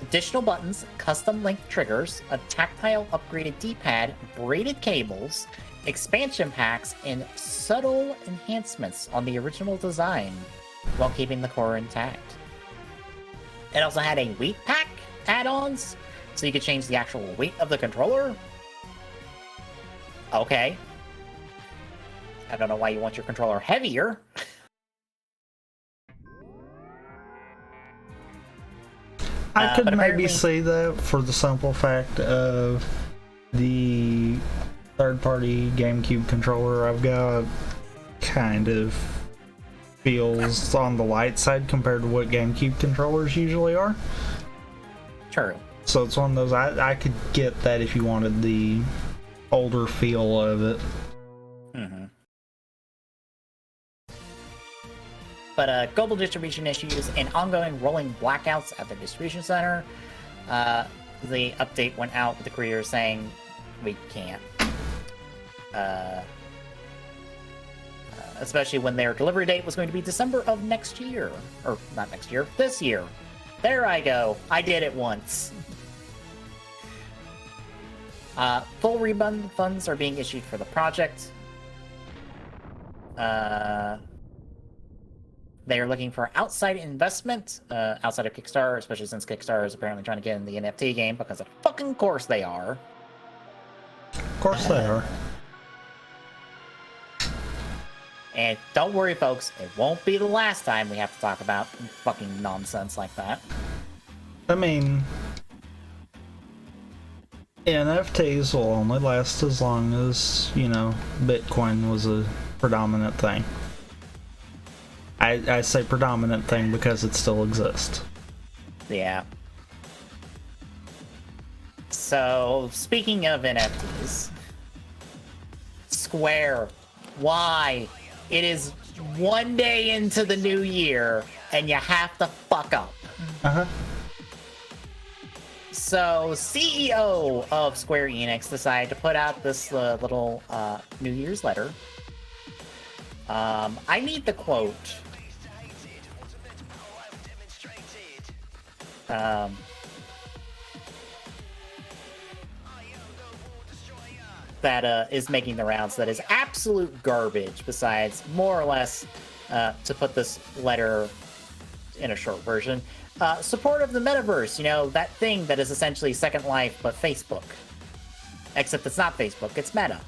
A: Additional buttons, custom link triggers, a tactile upgraded D-pad, braided cables, expansion packs, and subtle enhancements on the original design while keeping the core intact. It also had a weight pack add-ons, so you could change the actual weight of the controller. Okay. I don't know why you want your controller heavier.
B: I could maybe see that for the simple fact of the third-party GameCube controller I've got kind of feels on the light side compared to what GameCube controllers usually are.
A: True.
B: So it's one of those, I could get that if you wanted the older feel of it.
A: Mm-hmm. But global distribution issues and ongoing rolling blackouts at the distribution center. The update went out with the creator saying, we can't. Especially when their delivery date was going to be December of next year. Or, not next year, this year. There I go. I did it once. Full refund funds are being issued for the project. They are looking for outside investment, outside of Kickstarter, especially since Kickstarter is apparently trying to get in the NFT game, because of fucking course they are.
B: Of course they are.
A: And don't worry, folks, it won't be the last time we have to talk about fucking nonsense like that.
B: I mean, NFTs will only last as long as, you know, Bitcoin was a predominant thing. I say predominant thing because it still exists.
A: Yeah. So, speaking of NFTs, Square, why? It is one day into the new year, and you have to fuck up.
B: Uh-huh.
A: So, CEO of Square Enix decided to put out this little New Year's letter. I need the quote. That is making the rounds, that is absolute garbage, besides more or less, to put this letter in a short version, support of the metaverse, you know, that thing that is essentially Second Life but Facebook. Except it's not Facebook, it's Meta.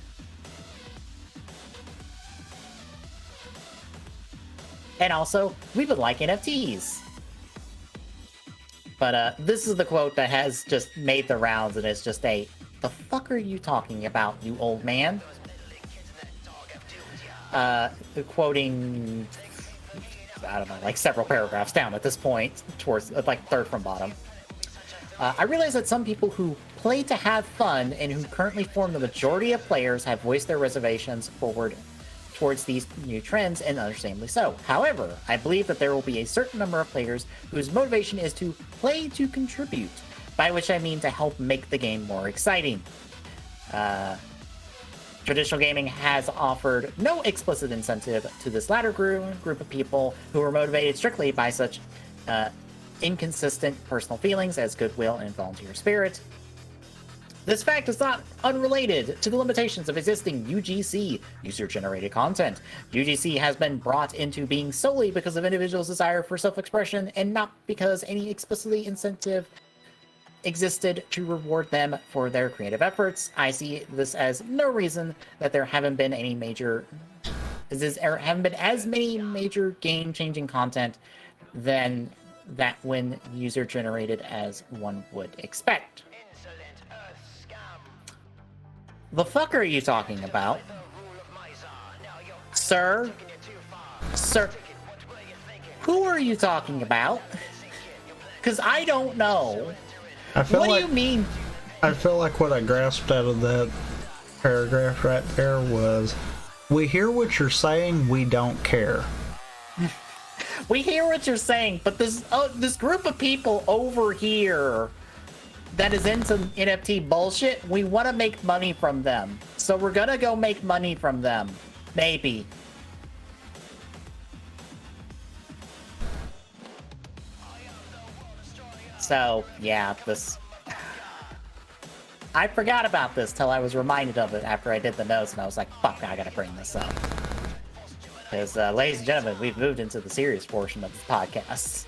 A: And also, we would like NFTs. But this is the quote that has just made the rounds, and it's just the fuck are you talking about, you old man? Quoting, I don't know, like several paragraphs down at this point, towards like third from bottom. I realize that some people who play to have fun and who currently form the majority of players have voiced their reservations towards these new trends, and understandably so. However, I believe that there will be a certain number of players whose motivation is to play to contribute, by which I mean to help make the game more exciting. Traditional gaming has offered no explicit incentive to this latter group of people who are motivated strictly by such inconsistent personal feelings as goodwill and volunteer spirit. This fact is not unrelated to the limitations of existing UGC, user-generated content. UGC has been brought into being solely because of individuals' desire for self-expression and not because any explicitly incentive existed to reward them for their creative efforts. I see this as no reason that there haven't been as many major game-changing content than that when user-generated as one would expect. The fuck are you talking about? Sir? Sir? Who are you talking about? Because I don't know. What do you mean?
B: I feel like what I grasped out of that paragraph right there was, we hear what you're saying, we don't care.
A: We hear what you're saying, but this group of people over here that is into NFT bullshit, we want to make money from them. So we're gonna go make money from them. Maybe. So, yeah, I forgot about this till I was reminded of it after I did the notes, and I was like, fuck, I gotta bring this up. Because, ladies and gentlemen, we've moved into the serious portion of the podcast.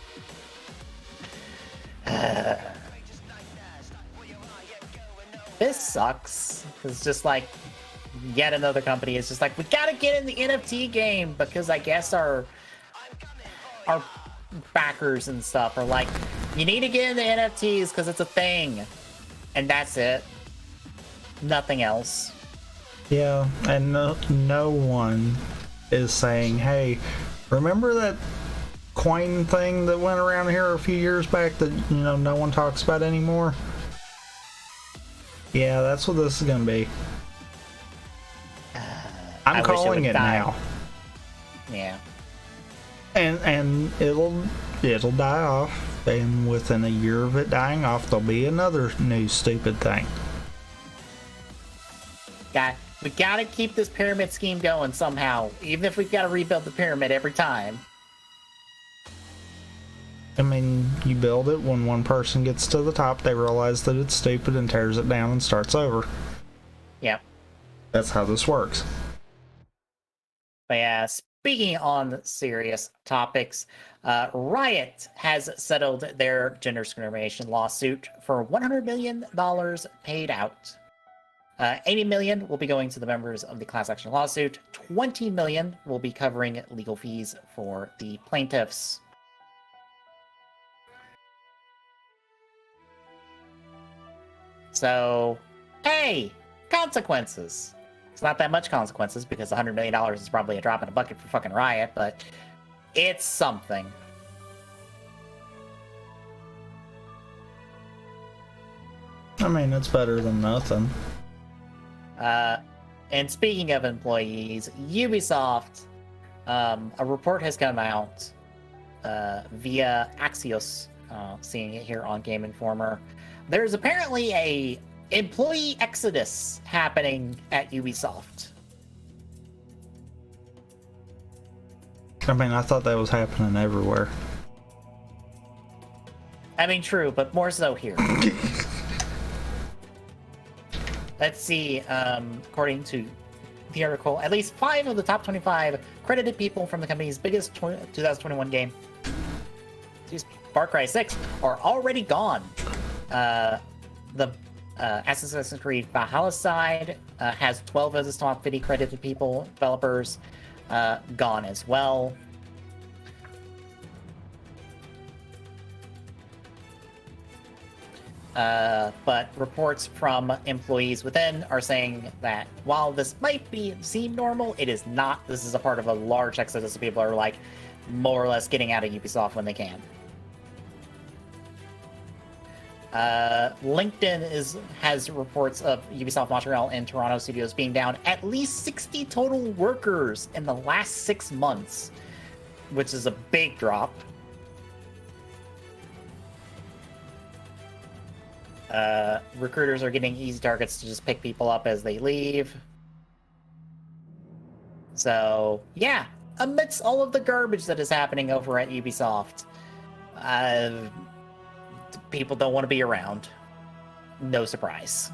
A: This sucks. It's just like, yet another company is just like, we gotta get in the NFT game, because I guess our backers and stuff are like, you need to get into NFTs because it's a thing. And that's it. Nothing else.
B: Yeah, and no one is saying, hey, remember that coin thing that went around here a few years back that, no one talks about anymore? Yeah, that's what this is gonna be. I'm calling it now.
A: Yeah.
B: And it'll die off, and within a year of it dying off, there'll be another new stupid thing.
A: We gotta keep this pyramid scheme going somehow, even if we've got to rebuild the pyramid every time.
B: I mean, you build it, when one person gets to the top, they realize that it's stupid and tears it down and starts over.
A: Yep.
B: That's how this works.
A: But yeah, speaking on serious topics, Riot has settled their gender discrimination lawsuit for $100 million paid out. $80 million will be going to the members of the class action lawsuit. $20 million will be covering legal fees for the plaintiffs. So, hey, consequences. It's not that much consequences because $100 million is probably a drop in a bucket for fucking Riot, but it's something.
B: I mean, it's better than nothing.
A: And speaking of employees, Ubisoft, a report has come out via Axios, seeing it here on Game Informer. There's apparently a employee exodus happening at Ubisoft.
B: I mean, I thought that was happening everywhere.
A: I mean, true, but more so here. Let's see, according to the article, at least 5 of the top 25 credited people from the company's biggest 2021 game, Far Cry 6, are already gone. The Assassin's Creed Valhalla side has 12 of the top 50 credited people, developers, gone as well. But reports from employees within are saying that while this might seem normal, it is not. This is a part of a large exodus of people who are like more or less getting out of Ubisoft when they can. LinkedIn has reports of Ubisoft Montreal and Toronto studios being down at least 60 total workers in the last 6 months, which is a big drop. Recruiters are getting easy targets to just pick people up as they leave. So, yeah, amidst all of the garbage that is happening over at Ubisoft, people don't want to be around. No surprise.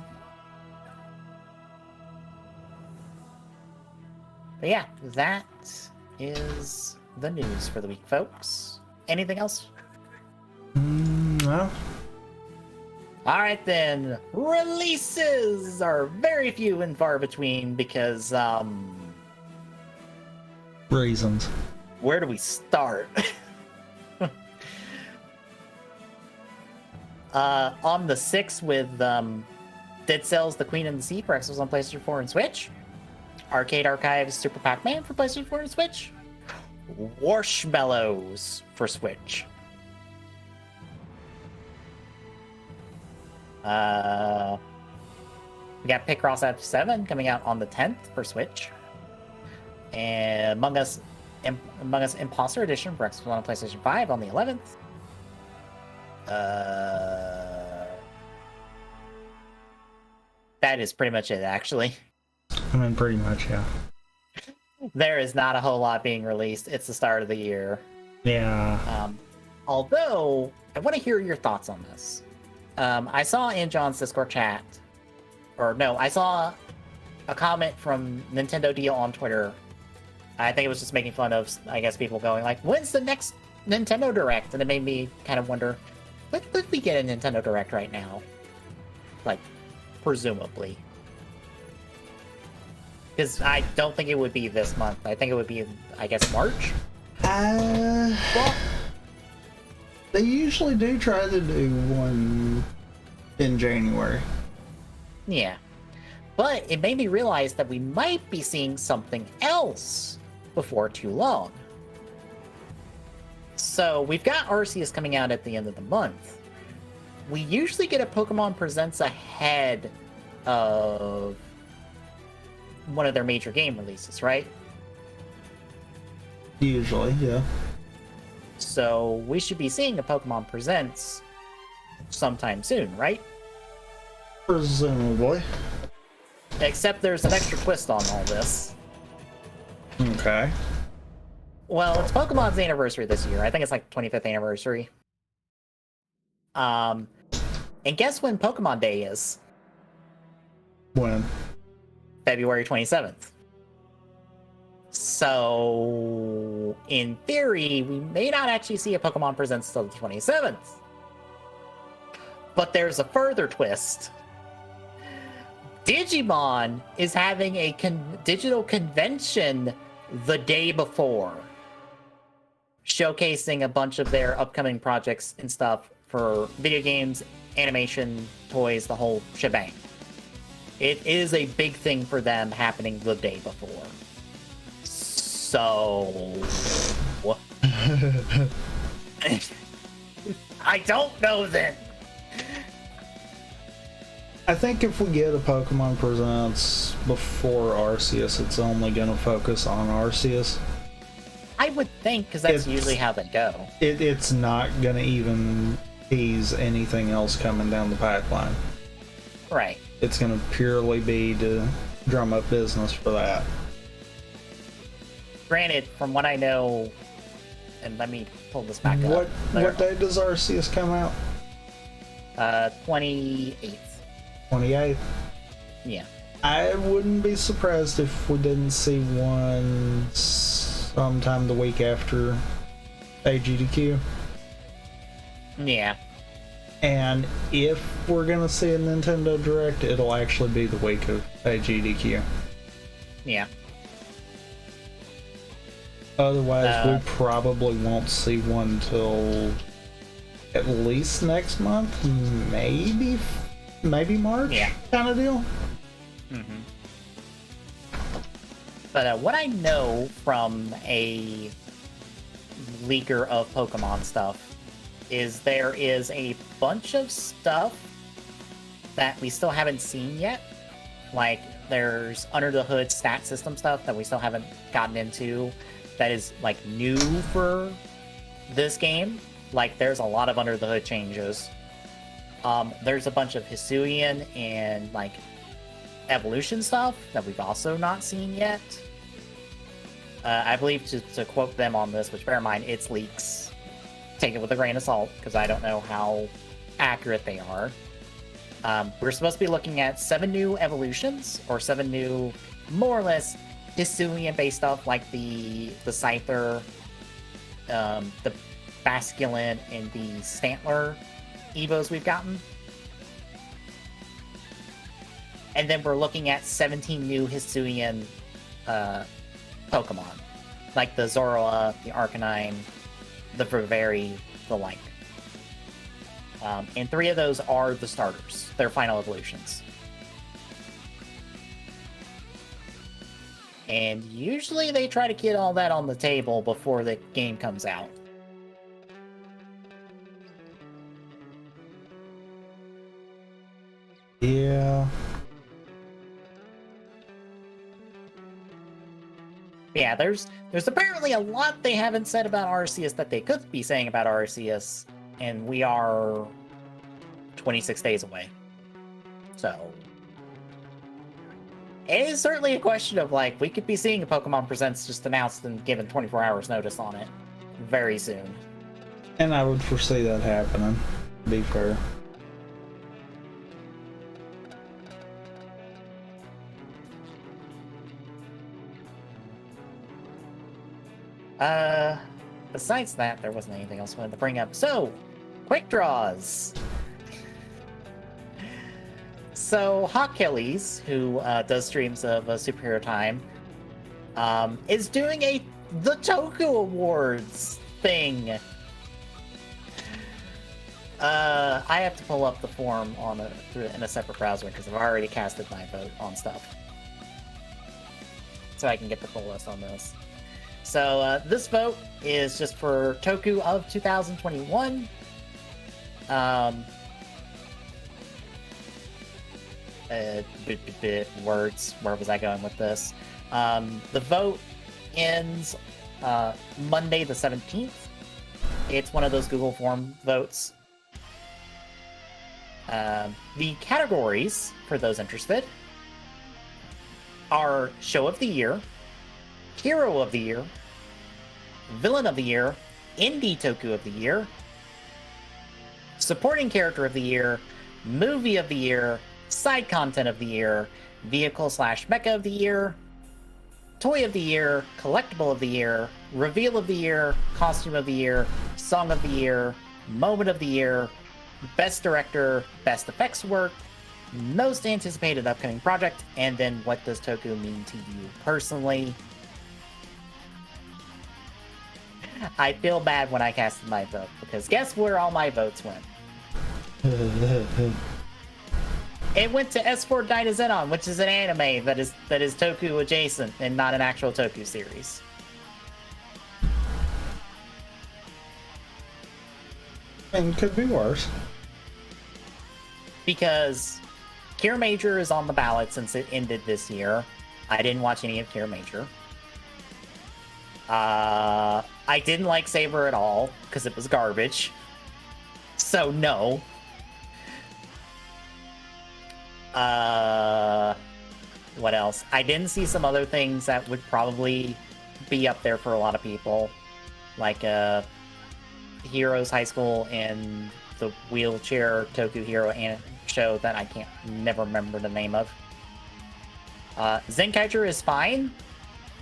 A: But yeah, that is the news for the week, folks. Anything else?
B: No.
A: All right, then. Releases are very few and far between because,
B: reasons.
A: where do we start? On the 6th with Dead Cells, The Queen and the Sea for Xbox on PlayStation 4 and Switch. Arcade Archives Super Pac-Man for PlayStation 4 and Switch. Warshmallows for Switch. We got Picross F7 coming out on the 10th for Switch. And Among Us Imposter Edition for Xbox on PlayStation 5 on the 11th. That is pretty much it, actually.
B: I mean, pretty much, yeah.
A: There is not a whole lot being released. It's the start of the year.
B: Yeah.
A: Although, I want to hear your thoughts on this. I saw in John's Discord chat, I saw a comment from Nintendo Deal on Twitter. I think it was just making fun of, I guess, people going like, when's the next Nintendo Direct? And it made me kind of wonder, would we get a Nintendo Direct right now? Like, presumably. Because I don't think it would be this month. I think it would be, I guess, March?
B: Well, they usually do try to do one in January.
A: Yeah. But it made me realize that we might be seeing something else before too long. So we've got Arceus coming out at the end of the month. We usually get a Pokemon Presents ahead of one of their major game releases, right?
B: Usually, yeah.
A: So we should be seeing a Pokemon Presents sometime soon, right?
B: Presumably.
A: Except there's an extra twist on all this.
B: Okay.
A: Well, it's Pokemon's anniversary this year. I think it's like 25th anniversary. And guess when Pokemon Day is?
B: When?
A: February 27th. So, in theory, we may not actually see a Pokemon Presents till the 27th. But there's a further twist. Digimon is having a digital convention the day before, showcasing a bunch of their upcoming projects and stuff for video games, animation, toys, the whole shebang. It is a big thing for them happening the day before. So... I don't know then.
B: I think if we get a Pokemon Presents before Arceus, it's only going to focus on Arceus.
A: I would think, because that's usually how they go.
B: It's not going to even tease anything else coming down the pipeline.
A: Right.
B: It's going to purely be to drum up business for that.
A: Granted, from what I know, and let me pull this back up.
B: What day does Arceus come out?
A: 28th.
B: 28th?
A: Yeah.
B: I wouldn't be surprised if we didn't see one sometime the week after AGDQ.
A: Yeah.
B: And if we're gonna see a Nintendo Direct, it'll actually be the week of AGDQ.
A: Yeah.
B: Otherwise, we probably won't see one till at least next month, maybe March, kind of deal.
A: Mm-hmm. But what I know from a leaker of Pokemon stuff is there is a bunch of stuff that we still haven't seen yet. Like, there's under the hood stat system stuff that we still haven't gotten into that is, like, new for this game. Like, there's a lot of under the hood changes. There's a bunch of Hisuian and, like, evolution stuff that we've also not seen yet. I believe to quote them on this, which bear in mind, it's leaks. Take it with a grain of salt, because I don't know how accurate they are. We're supposed to be looking at 7 new evolutions, or 7 new, more or less, Hisuian-based stuff, like the Scyther, the Basculin, and the Stantler Evos we've gotten. And then we're looking at 17 new Hisuian Pokemon, like the Zoroa, the Arcanine, the Viveri, the like. And 3 of those are the starters, their final evolutions. And usually they try to get all that on the table before the game comes out.
B: Yeah.
A: Yeah, there's apparently a lot they haven't said about Arceus that they could be saying about Arceus, and we are 26 days away. So it is certainly a question of, like, we could be seeing a Pokemon Presents just announced and given 24 hours notice on it very soon.
B: And I would foresee that happening, to be fair.
A: Besides that, there wasn't anything else I wanted to bring up. So, quick draws. So, Hot Kellys, who does streams of Superhero Time, is doing the Toku Awards thing. I have to pull up the form in a separate browser because I've already casted my vote on stuff, so I can get the full list on this. So this vote is just for Toku of 2021. Words. Where was I going with this? The vote ends Monday the 17th. It's one of those Google form votes. The categories, for those interested, are Show of the Year, Hero of the Year, Villain of the Year, Indie Toku of the Year, Supporting Character of the Year, Movie of the Year, Side Content of the Year, Vehicle/Mecha of the Year, Toy of the Year, Collectible of the Year, Reveal of the Year, Costume of the Year, Song of the Year, Moment of the Year, Best Director, Best Effects Work, Most Anticipated Upcoming Project, and then What Does Toku Mean to You Personally? I feel bad when I casted my vote, because guess where all my votes went? It went to S4 Dynazenon, which is an anime that is Toku adjacent and not an actual Toku series.
B: And could be worse.
A: Because Cure Major is on the ballot since it ended this year. I didn't watch any of Cure Major. I didn't like Saber at all, because it was garbage. So, no. What else? I didn't see some other things that would probably be up there for a lot of people. Like, Heroes High School and the Wheelchair Toku Hero show that I never remember the name of. Zenkaiger is fine,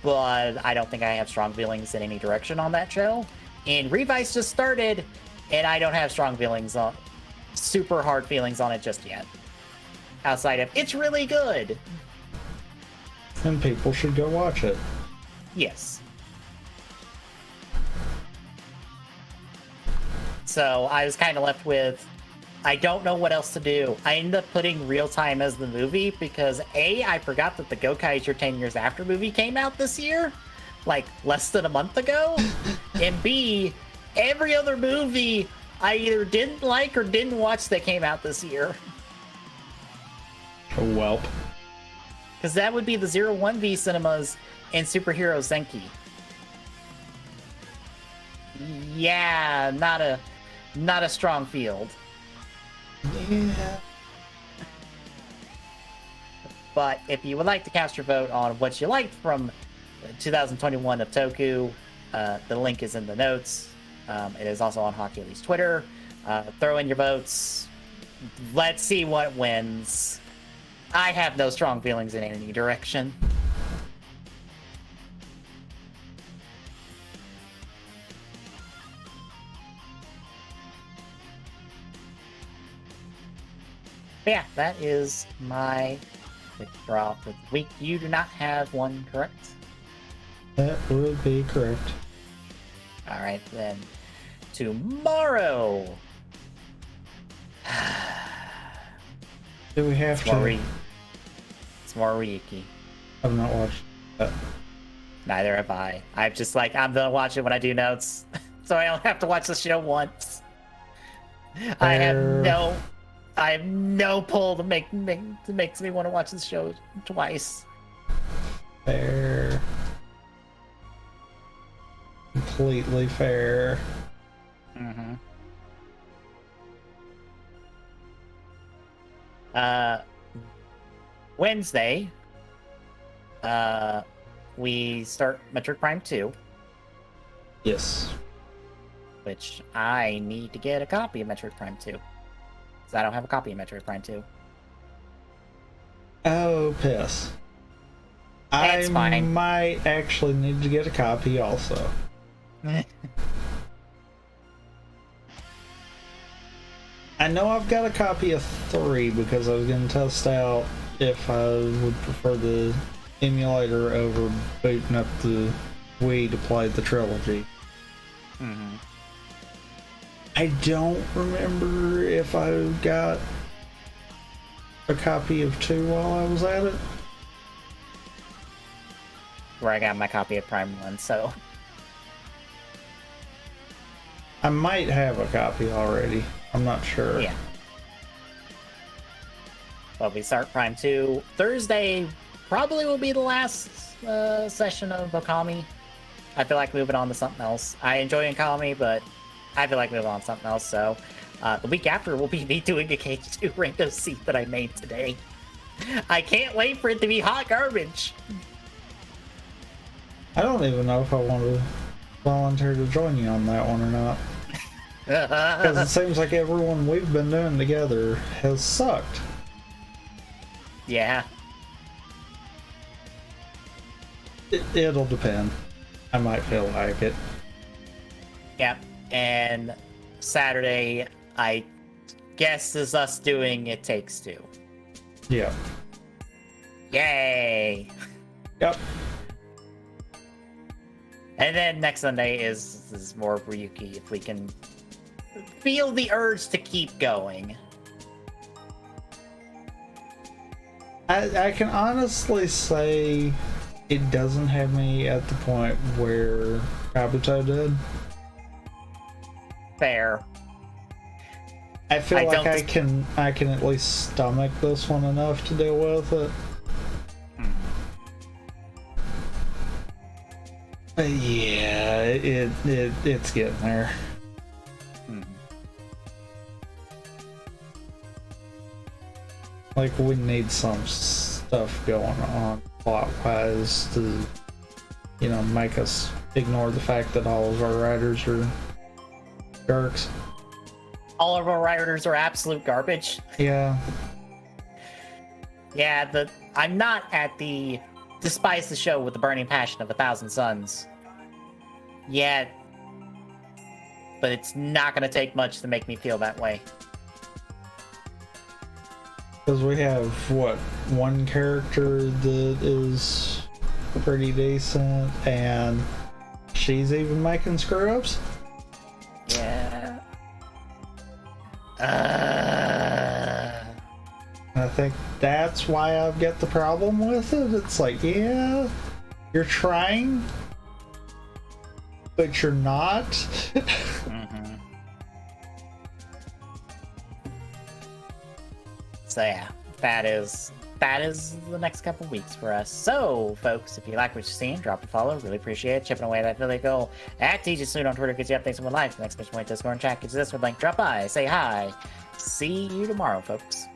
A: but I don't think I have strong feelings in any direction on that show. And Revice just started, and I don't have super hard feelings on it just yet. Outside of, it's really good!
B: And people should go watch it.
A: Yes. So I was kind of left with, I don't know what else to do. I ended up putting Real Time as the movie because A, I forgot that the Gokaiger 10 Years After movie came out this year, like less than a month ago. And B, every other movie I either didn't like or didn't watch that came out this year.
B: Oh, well.
A: Because that would be the 01V cinemas and Superhero Zenki. Yeah, not a strong field.
B: Yeah.
A: But if you would like to cast your vote on what you liked from 2021 of Toku, the link is in the notes. It is also on Hockey Elite's Twitter. Throw in your votes. Let's see what wins. I have no strong feelings in any direction. But yeah, that is my quick draw for the week. You do not have one, correct?
B: That would be correct.
A: All right, then. Tomorrow.
B: Do we have to?
A: It's more Ryuki.
B: I've not watched that.
A: Neither have I. I'm just like, I'm gonna watch it when I do notes, so I don't have to watch the show once. I have no pull to makes me want to watch this show twice.
B: Fair. Completely fair.
A: Mm-hmm. Wednesday, we start Metroid Prime 2.
B: Yes.
A: Which I need to get a copy of Metroid Prime 2. Because I don't have a copy of Metroid Prime 2.
B: Oh, piss.
A: That's fine.
B: Might actually need to get a copy also. I know I've got a copy of 3 because I was going to test out if I would prefer the emulator over booting up the Wii to play the trilogy.
A: Mm-hmm.
B: I don't remember if I got a copy of 2 while I was at it.
A: Where I got my copy of Prime 1, so...
B: I might have a copy already. I'm not sure.
A: Yeah. Well, we start Prime 2. Thursday probably will be the last session of Okami. I feel like moving on to something else. I enjoy Okami, but I feel like moving on to something else, so... the week after will be me doing a K2 random seat that I made today. I can't wait for it to be hot garbage.
B: I don't even know if I want to volunteer to join you on that one or not. Because it seems like everyone we've been doing together has sucked.
A: Yeah.
B: It'll depend. I might feel like it.
A: Yep. And Saturday, I guess, is us doing It Takes Two.
B: Yeah.
A: Yay!
B: Yep.
A: And then next Sunday is more Ryuki, if we can feel the urge to keep going.
B: I can honestly say it doesn't have me at the point where Kabuto did.
A: Fair.
B: I feel like I can at least stomach this one enough to deal with it. But yeah, it's getting there. Like, we need some stuff going on plot-wise to, you know, make us ignore the fact that all of our writers are jerks.
A: All of our writers are absolute garbage.
B: Yeah.
A: Yeah, I'm not at the despise the show with the burning passion of 1,000 Suns yet, but it's not going to take much to make me feel that way.
B: Because we have, what, one character that is pretty decent, and she's even making screw-ups?
A: Yeah.
B: I think that's why I've got the problem with it. It's like, yeah, you're trying, but you're not.
A: Mm-hmm. So yeah, that is the next couple weeks for us. So, folks, if you like what you're seeing, drop a follow. Really appreciate it. Chipping away that Philly goal. At TJ Saloon on Twitter gets you updates on life. The next mission point Discord and chat gets you this with link. Drop by, say hi. See you tomorrow, folks.